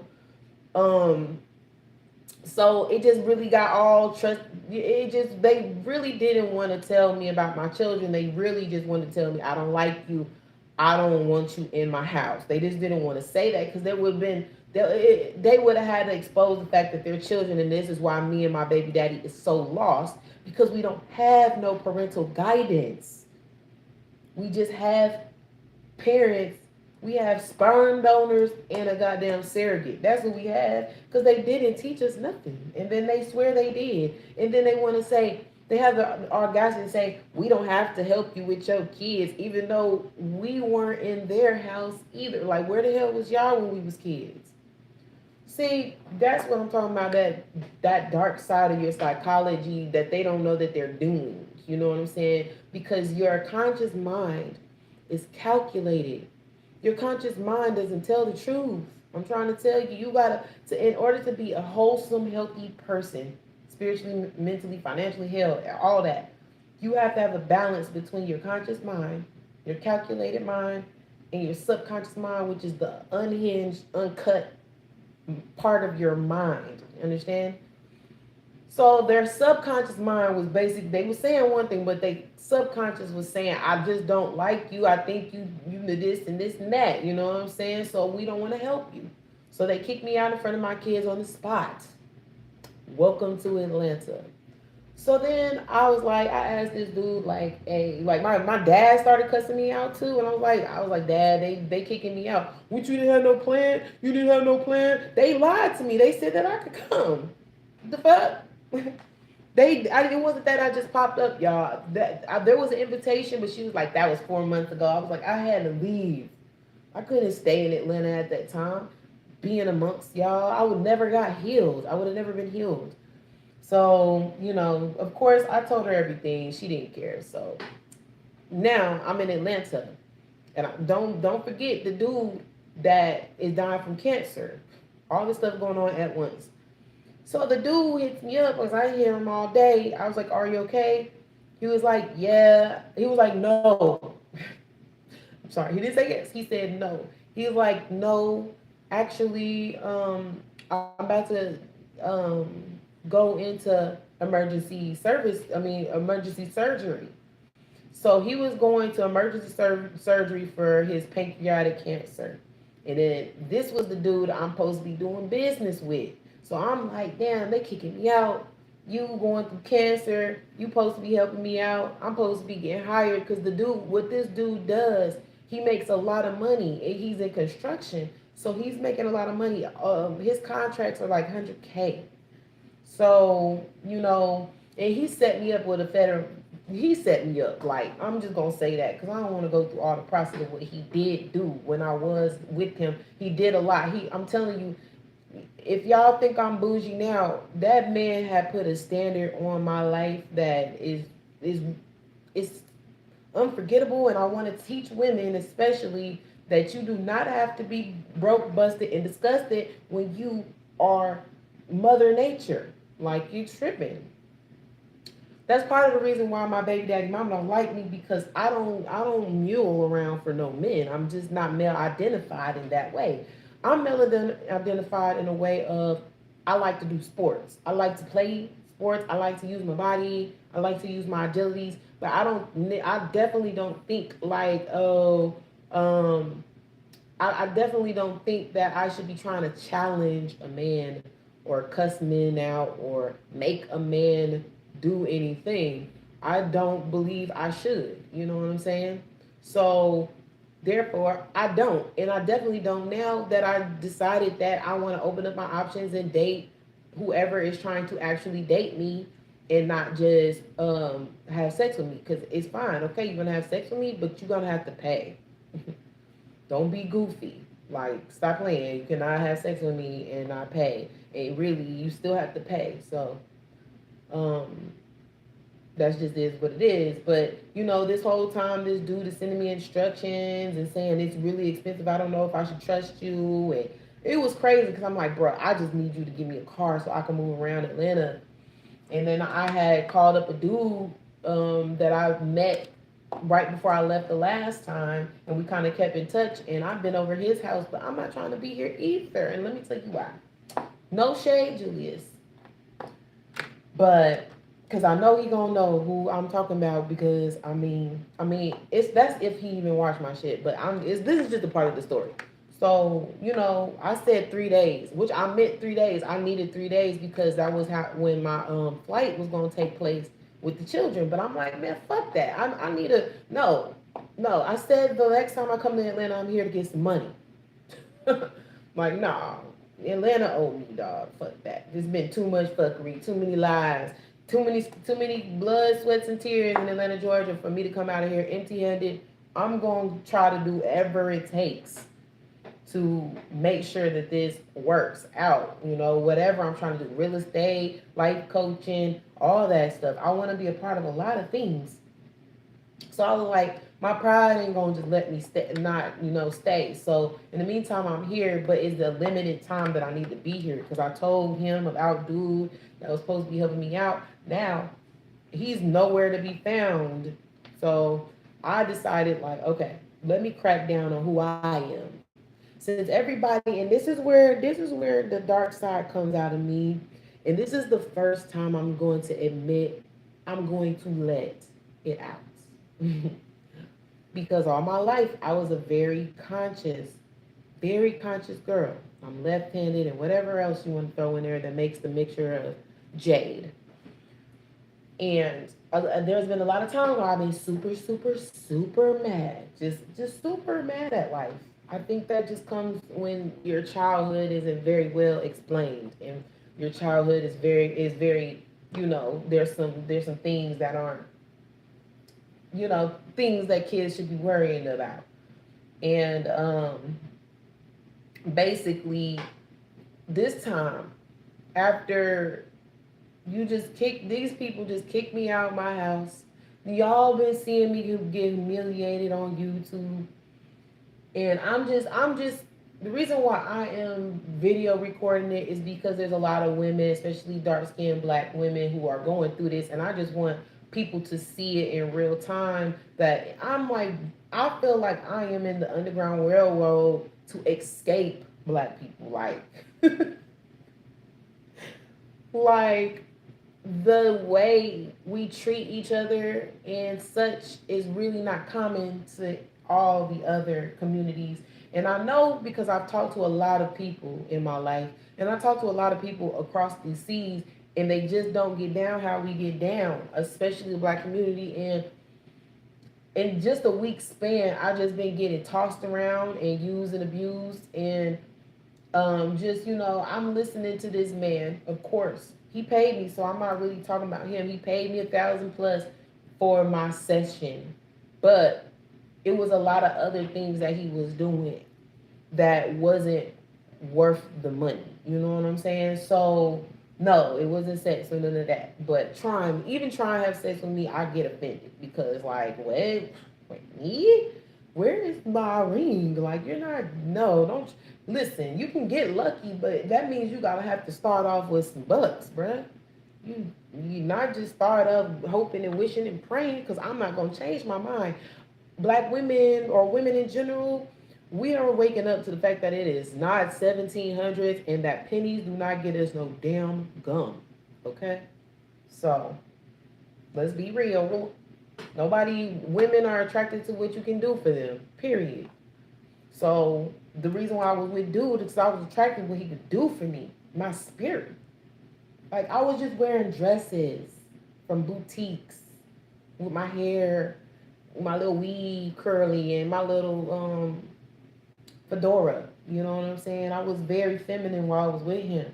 So it just really got all trust. They really didn't want to tell me about my children. They really just wanted to tell me, I don't like you. I don't want you in my house. They just didn't want to say that because there would have been they would have had to expose the fact that they're children, and this is why me and my baby daddy is so lost because we don't have no parental guidance. We just have parents. We have sperm donors and a goddamn surrogate. That's what we have because they didn't teach us nothing, and then they swear they did, and then they want to say they have the audacity to say we don't have to help you with your kids, even though we weren't in their house either. Like, where the hell was y'all when we was kids? See, that's what I'm talking about. That dark side of your psychology that they don't know that they're doing. You know what I'm saying? Because your conscious mind is calculated. Your conscious mind doesn't tell the truth. I'm trying to tell you, you gotta in order to be a wholesome, healthy person, spiritually, mentally, financially, health, all that, you have to have a balance between your conscious mind, your calculated mind, and your subconscious mind, which is the unhinged, uncut part of your mind. Understand? So their subconscious mind was basically they were saying one thing, but they subconscious was saying, I just don't like you. I think you do this and that. You know what I'm saying? So we don't want to help you. So they kicked me out in front of my kids on the spot. Welcome to Atlanta. So then I was like, I asked this dude, like, hey, like my dad started cussing me out too, and I was like, Dad, they kicking me out. What, you didn't have no plan? You didn't have no plan? They lied to me. They said that I could come. The fuck? It wasn't that I just popped up, y'all. There was an invitation, but she was like, that was 4 months ago. I was like, I had to leave. I couldn't stay in Atlanta at that time. Being amongst y'all, I would never got healed. I would have never been healed. So, of course, I told her everything. She didn't care. So now I'm in Atlanta, and don't forget the dude that is dying from cancer. All this stuff going on at once. So the dude hits me up because I hear him all day. I was like, "Are you okay?" He was like, "Yeah." He was like, "No." I'm sorry. He didn't say yes. He said no. He was like, "No, actually, I'm about to go into emergency service. I mean, emergency surgery." So he was going to emergency surgery for his pancreatic cancer. And then this was the dude I'm supposed to be doing business with. So I'm like, damn, they kicking me out. You going through cancer. You supposed to be helping me out. I'm supposed to be getting hired because what this dude does, he makes a lot of money. And he's in construction. So he's making a lot of money. His contracts are like 100K. So, and he set me up with a federal. He set me up. Like, I'm just gonna say that because I don't want to go through all the process of what he did do when I was with him. He did a lot. I'm telling you, if y'all think I'm bougie now, that man had put a standard on my life that is unforgettable. And I want to teach women, especially, that you do not have to be broke, busted, and disgusted when you are Mother Nature. Like, you tripping. That's part of the reason why my baby daddy mom don't like me, because I don't mule around for no men. I'm just not male identified in that way. I'm male identified in a way of I like to do sports. I like to play sports. I like to use my body. I like to use my agilities. But I definitely don't think like, I definitely don't think that I should be trying to challenge a man or cuss men out or make a man do anything. I don't believe I should. You know what I'm saying? So therefore, I don't. And I definitely don't now that I decided that I want to open up my options and date whoever is trying to actually date me and not just have sex with me. Because it's fine. Okay, you're going to have sex with me, but you're going to have to pay. Don't be goofy. Like, stop playing. You cannot have sex with me and not pay. And really, you still have to pay. So, that's just is what it is. But, this whole time, this dude is sending me instructions and saying it's really expensive. I don't know if I should trust you. And it was crazy because I'm like, bro, I just need you to give me a car so I can move around Atlanta. And then I had called up a dude that I met right before I left the last time, and we kind of kept in touch. And I've been over his house, but I'm not trying to be here either. And let me tell you why. No shade, Julius. But Cause I know he gonna know who I'm talking about. Because it's that's if he even watched my shit. But this is just a part of the story. So I said 3 days, which I meant 3 days. I needed 3 days because that was how when my flight was gonna take place with the children. But I'm like, man, fuck that. I need a no, no. I said the next time I come to Atlanta, I'm here to get some money. Like, nah, Atlanta owe me, dog. Fuck that. There's been too much fuckery, too many lies, too many blood, sweats, and tears in Atlanta, Georgia for me to come out of here empty-handed. I'm gonna try to do whatever it takes to make sure that this works out. Whatever I'm trying to do, real estate, life coaching, all that stuff. I want to be a part of a lot of things. So I was like, my pride ain't gonna just let me stay, not stay. So in the meantime, I'm here, but it's the limited time that I need to be here because I told him about dude that was supposed to be helping me out. Now he's nowhere to be found. So I decided, like, okay, let me crack down on who I am. Since everybody, and this is where the dark side comes out of me, and this is the first time I'm going to admit I'm going to let it out. Because all my life I was a very conscious girl. I'm left-handed and whatever else you want to throw in there that makes the mixture of jade. And there's been a lot of times where I've been super, super, super mad, just super mad at life. I think that just comes when your childhood isn't very well explained, and your childhood is very. There's some things that aren't things that kids should be worrying about. And basically, this time, after these people just kicked me out of my house. Y'all been seeing me get humiliated on YouTube. And I'm just the reason why I am video recording it is because there's a lot of women, especially dark skinned black women, who are going through this, and I just want people to see it in real time. That I feel like I am in the Underground Railroad to escape black people. Like the way we treat each other and such is really not common to all the other communities. And I know because I've talked to a lot of people in my life, and I talk to a lot of people across the seas, and they just don't get down how we get down, especially the black community. And in just a week span, I just been getting tossed around and used and abused. And just I'm listening to this man. Of course, he paid me, so I'm not really talking about him. He paid me 1,000 plus for my session, but it was a lot of other things that he was doing that wasn't worth the money. You know what I'm saying? So no, it wasn't sex or none of that. But even trying to have sex with me, I get offended because like, what? Wait, me? Where is my ring? Like, you're not. No, don't. Listen, you can get lucky, but that means you gotta have to start off with some bucks, bruh. You not just start up hoping and wishing and praying, because I'm not gonna change my mind. Black women or women in general, we are waking up to the fact that it is not 1700s and that pennies do not get us no damn gum. Okay? So let's be real. Women are attracted to what you can do for them, period. So the reason why I was with dude is because I was attracted to what he could do for me, my spirit. Like, I was just wearing dresses from boutiques with my hair, my little weave curly, and my little fedora. You know what I'm saying? I was very feminine while I was with him.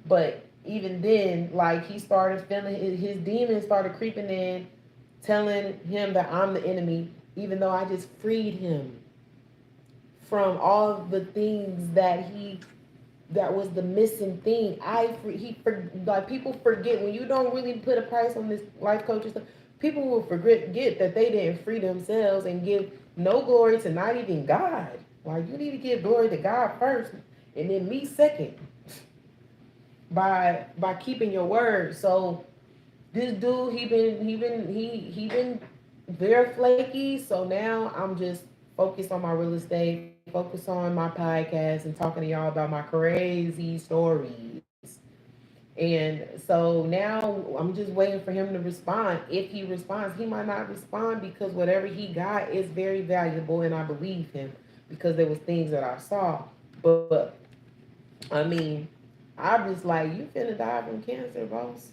But even then, like, he started feeling his demons started creeping in, telling him that I'm the enemy, even though I just freed him from all the things that was the missing thing. Like, people forget when you don't really put a price on this life coach and stuff. People will forget that they didn't free themselves and give no glory to not even God. Like, you need to give glory to God first, and then me second, by keeping your word. So this dude, he been very flaky. So now I'm just focused on my real estate, focused on my podcast, and talking to y'all about my crazy stories. And so now I'm just waiting for him to respond. If he responds, he might not respond because whatever he got is very valuable, and I believe him because there was things that I saw. But I mean, I'm just like, you finna die from cancer, boss.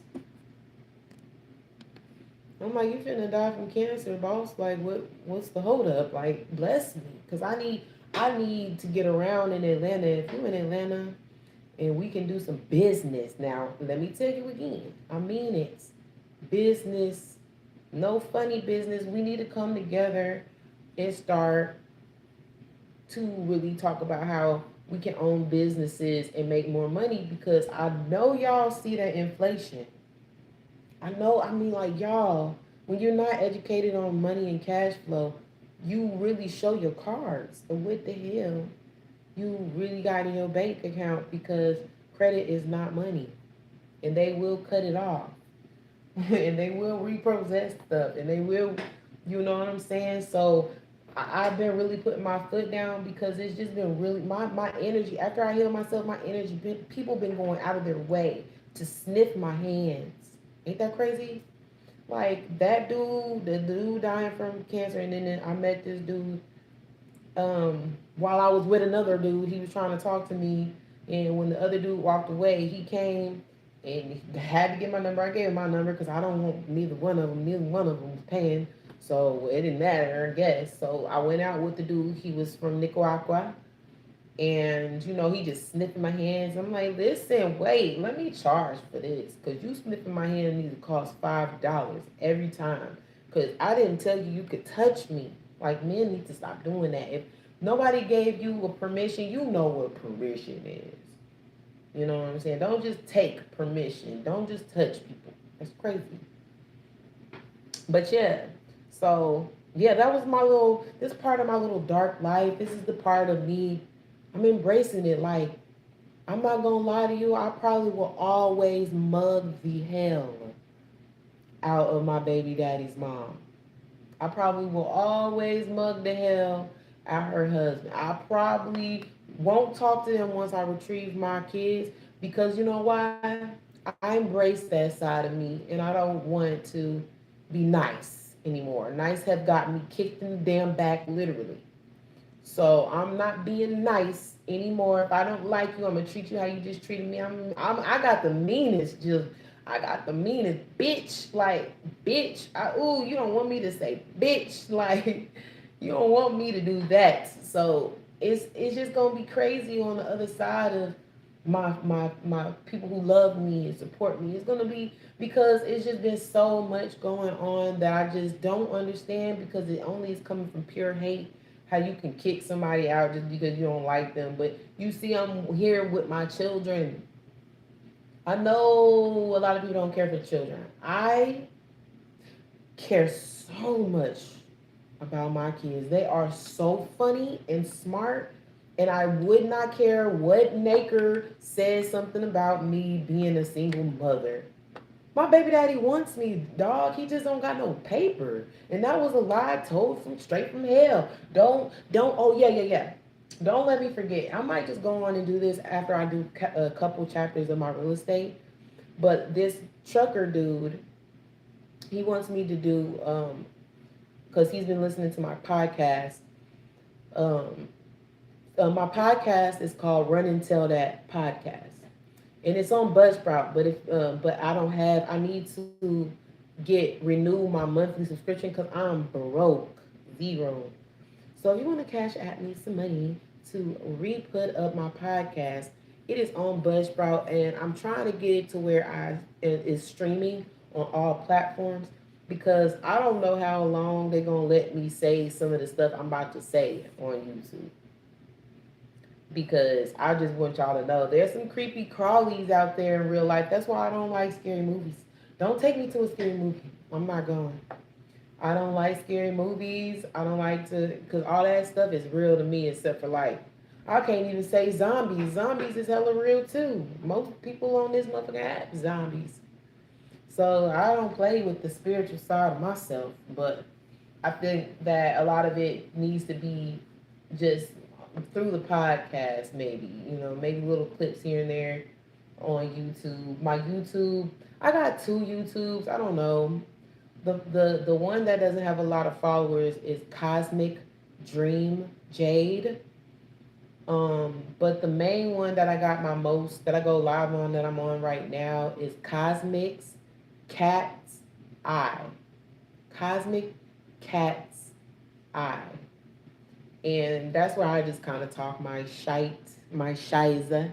I'm like, you finna die from cancer, boss. Like, what's the hold up? Like, bless me, cause I need to get around in Atlanta. If you in Atlanta and we can do some business now, let me tell you again. I mean it, business, no funny business. We need to come together and start to really talk about how we can own businesses and make more money because I know y'all see that inflation. I know, I mean, like, y'all, when you're not educated on money and cash flow, you really show your cards. So, what the hell you really got in your bank account because credit is not money and they will cut it off and they will repossess stuff and they will, you know what I'm saying? So, I've been really putting my foot down because it's just been really my energy. After I heal myself, my energy, people been going out of their way to sniff my hands. Ain't that crazy? Like that dude, the dude dying from cancer, and then I met this dude while I was with another dude. He was trying to talk to me, and when the other dude walked away, he came and he had to get my number. I gave him my number because I don't want neither one of them. Neither one of them was paying, so it didn't matter, I guess. So I went out with the dude. He was from Nicaragua, and he just sniffing my hands. I'm like, listen, wait, let me charge for this because you sniffing my hand needs to cost $5 every time. Because I didn't tell you could touch me. Like, men need to stop doing that. If nobody gave you a permission, you know what permission is. You know what I'm saying? Don't just take permission. Don't just touch people. That's crazy. But yeah, so yeah, that was this part of my little dark life. This is the part of me. I'm embracing it. Like, I'm not gonna lie to you, I probably will always mug the hell out of my baby daddy's mom. I probably will always mug the hell out her husband. I probably won't talk to them once I retrieve my kids because you know why? I embrace that side of me and I don't want to be nice anymore. Nice have got me kicked in the damn back, literally. So I'm not being nice anymore. If I don't like you, I'm gonna treat you how you just treated me. I got the meanest, I got the meanest bitch, like bitch. Ooh, you don't want me to say bitch, like you don't want me to do that. So it's just gonna be crazy on the other side of my people who love me and support me. It's gonna be because it's just been so much going on that I just don't understand because it only is coming from pure hate. How you can kick somebody out just because you don't like them. But you see, I'm here with my children. I know a lot of people don't care for children. I care so much about my kids. They are so funny and smart. And I would not care what Naker says something about me being a single mother. My baby daddy wants me, dog. He just don't got no paper. And that was a lie told from straight from hell. Don't, oh, yeah, yeah, yeah. Don't let me forget. I might just go on and do this after I do a couple chapters of my real estate. But this trucker dude, he wants me to do, because he's been listening to my podcast. Um, my podcast is called Run and Tell That Podcast. And it's on Buzzsprout, but I don't have. I need to renew my monthly subscription because I'm broke, zero. So if you want to cash at me some money to re-put up my podcast, it is on Buzzsprout, and I'm trying to get it to where it is streaming on all platforms because I don't know how long they're gonna let me say some of the stuff I'm about to say on YouTube because I just want y'all to know there's some creepy crawlies out there in real life. That's why I don't like scary movies. Don't take me to a scary movie. I'm not going. I don't like scary movies. I don't like to, because all that stuff is real to me except for like, I can't even say zombies. Zombies is hella real too. Most people on this motherfucker app zombies. So I don't play with the spiritual side of myself, but I think that a lot of it needs to be just through the podcast, maybe, maybe little clips here and there. on YouTube. My YouTube, I got two YouTubes. I don't know. The one that doesn't have a lot of followers is Cosmic Dream Jade. But the main one that I got my most that I go live on that I'm on right now is Cosmic's Cat's Eye. Cosmic Cat's Eye. And that's where I just kind of talk my shiza.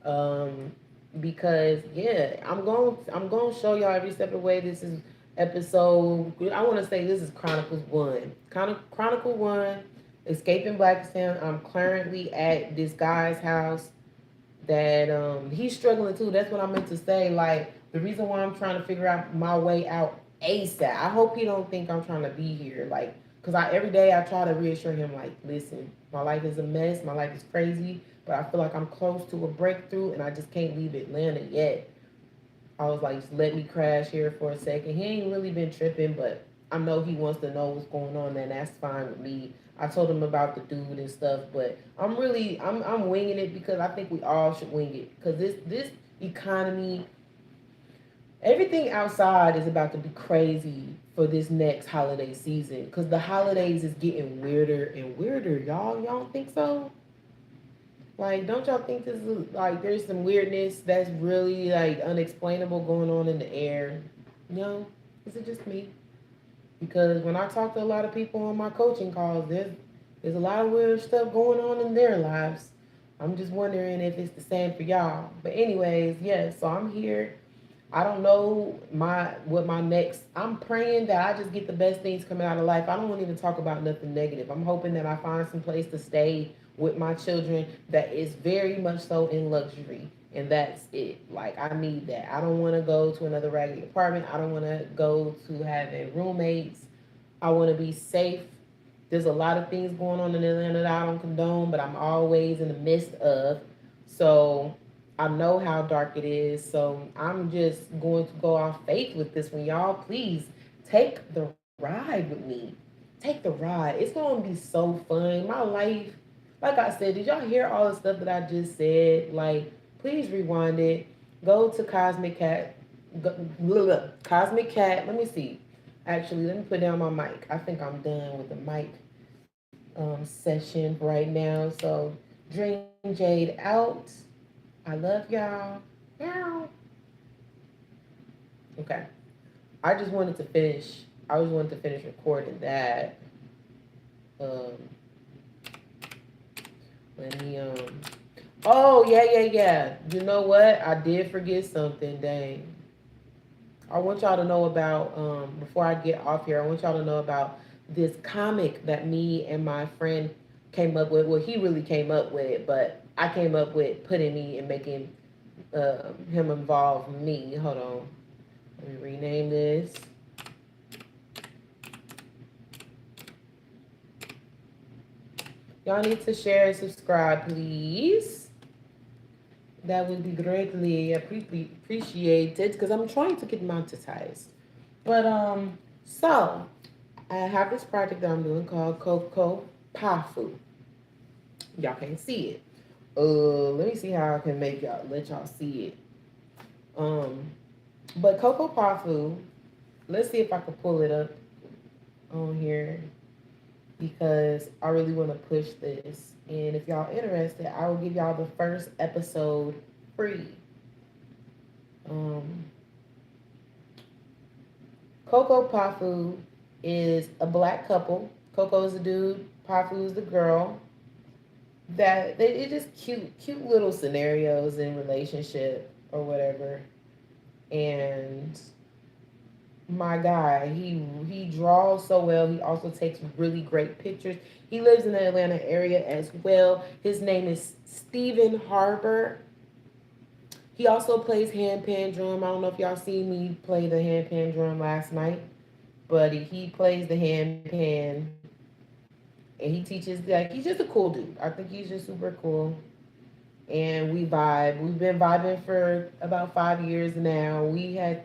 Um, because yeah, I'm going to show y'all every step of the way. This is episode. I want to say this is Chronicles One. Kind of Chronicle One, escaping Blackistan. I'm currently at this guy's house that he's struggling too. That's what I meant to say. Like the reason why I'm trying to figure out my way out ASAP. I hope he don't think I'm trying to be here. Like, cause I every day I try to reassure him. Like, listen, my life is a mess. My life is crazy. But I feel like I'm close to a breakthrough, and I just can't leave Atlanta yet. I was like, just let me crash here for a second. He ain't really been tripping, but I know he wants to know what's going on, and that's fine with me. I told him about the dude and stuff, but I'm winging it because I think we all should wing it because this economy, everything outside is about to be crazy for this next holiday season because the holidays is getting weirder and weirder. Y'all don't think so? Like, don't y'all think this is like there's some weirdness that's really like unexplainable going on in the air? No, is it just me? Because when I talk to a lot of people on my coaching calls, there's a lot of weird stuff going on in their lives. I'm just wondering if it's the same for y'all. But anyways, yes. So I'm here. I don't know what my next. I'm praying that I just get the best things coming out of life. I don't want to even talk about nothing negative. I'm hoping that I find some place to stay with my children that is very much so in luxury, and that's it. Like I need that. I don't want to go to another raggedy apartment. I don't want to go to having roommates. I want to be safe. There's a lot of things going on in Atlanta that I don't condone, but I'm always in the midst of. So I know how dark it is. So I'm just going to go off faith with this one. Y'all, please take the ride with me. Take the ride. It's going to be so fun. My life, like I said, did y'all hear all the stuff that I just said? Like, please rewind it. Go to Cosmic Cat. Cosmic Cat. Let me see. Actually, let me put down my mic. I think I'm done with the mic session right now. So, Dream Jade out. I love y'all. Meow. Okay. I just wanted to finish. I just wanted to finish recording that. Um, let me. Oh yeah. You know what? I did forget something. Dang. I want y'all to know about. Before I get off here, I want y'all to know about this comic that me and my friend came up with. Well, he really came up with it, but I came up with putting me and making him involve me. Hold on. Let me rename this. Y'all need to share and subscribe, please. That would be greatly appreciated because I'm trying to get monetized. But so I have this project that I'm doing called Coco Pafu. Y'all can't see it. Let me see how I can make y'all let y'all see it. Um, but Coco Pafu, let's see if I can pull it up on here because I really want to push this. And if y'all interested, I will give y'all the first episode free. Um, Coco Pafu is a black couple. Coco is the dude, Pafu is the girl. That it's just cute little scenarios in relationship or whatever. And my guy, he draws so well. He also takes really great pictures. He lives in the Atlanta area as well. His name is Stephen Harbor. He also plays handpan drum. I don't know if y'all seen me play the handpan drum last night, but he plays the handpan and he teaches, like, he's just a cool dude. I think he's just super cool. And we vibe. We've been vibing for about 5 years now. We had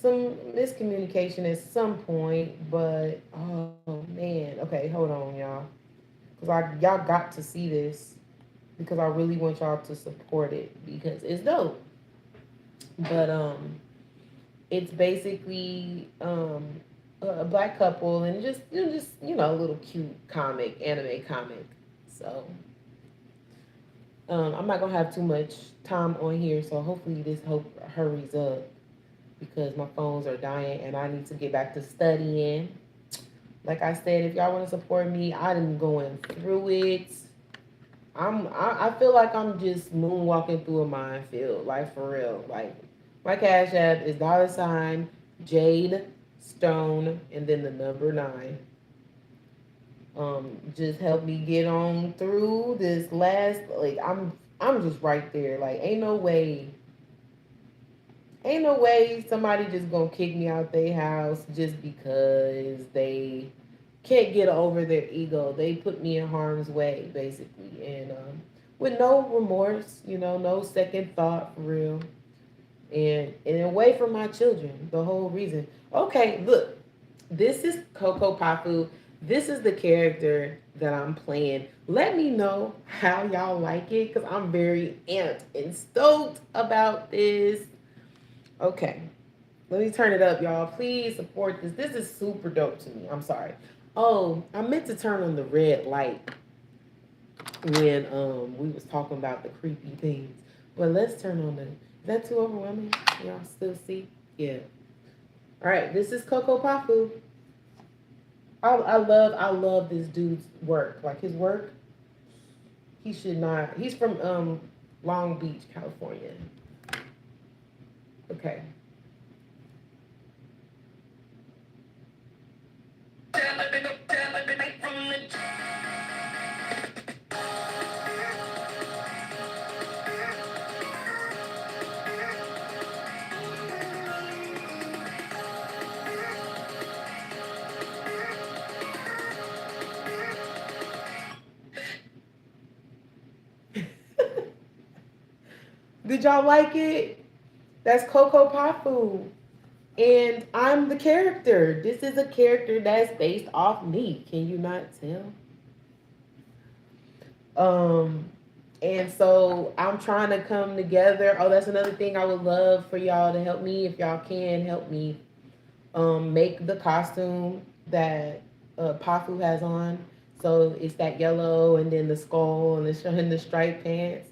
some miscommunication at some point, but oh man. Okay, hold on, y'all. Cause y'all got to see this. because I really want y'all to support it because it's dope. But it's basically a black couple and just a little cute comic, anime comic. So I'm not gonna have too much time on here, so hopefully this hurries up because my phones are dying and I need to get back to studying. Like I said, if y'all want to support me, I'm going through it. I feel like I'm just moonwalking through a minefield, like for real. Like my cash app is $ Jade Stone and then the number 9. Just help me get on through this last, like I'm just right there. Like ain't no way somebody just gonna kick me out their house just because they can't get over their ego. They put me in harm's way, basically, and with no remorse, no second thought, for real, and away from my children. The whole reason. Okay, look, this is Coco Papu. This is the character that I'm playing. Let me know how y'all like it because I'm very amped and stoked about this. Okay, let me turn it up, y'all. Please support this. This is super dope to me. I'm sorry. Oh, I meant to turn on the red light when we was talking about the creepy things. But let's turn on the. Is that too overwhelming? Y'all still see? Yeah. All right. This is Coco Pafu. I love this dude's work. Like his work. He should not. He's from Long Beach, California. Okay. Did y'all like it? That's Coco Pafu. And I'm the character. This is a character that's based off me. Can you not tell? Um, and so I'm trying to come together. Oh, that's another thing I would love for y'all to help me if y'all can help me make the costume that Pafu has on. So it's that yellow and then the skull and the striped pants.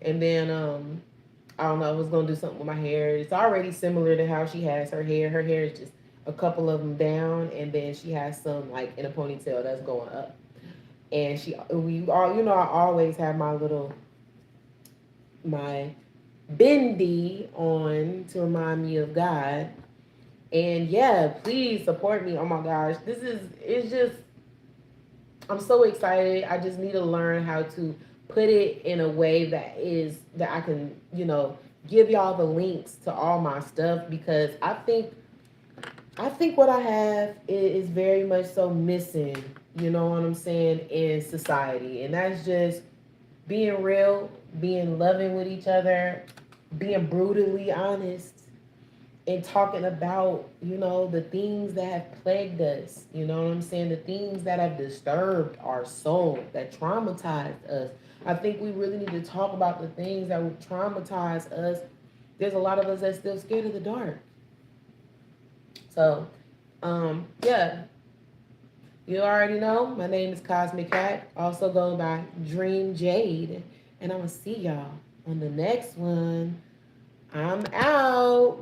And then I don't know, I was gonna do something with my hair. It's already similar to how she has her hair. Her hair is just a couple of them down, and then she has some like in a ponytail that's going up. And we all, I always have my bendy on to remind me of God. And yeah, please support me. Oh my gosh, it's just, I'm so excited. I just need to learn how to put it in a way that I can, give y'all the links to all my stuff because I think what I have is very much so missing, you know what I'm saying, in society. And that's just being real, being loving with each other, being brutally honest, and talking about, the things that have plagued us, you know what I'm saying? The things that have disturbed our soul, that traumatized us. I think we really need to talk about the things that would traumatize us. There's a lot of us that's still scared of the dark. So, yeah, you already know. My name is Cosmic Cat, also go by Dream Jade. And I'm going to see y'all on the next one. I'm out.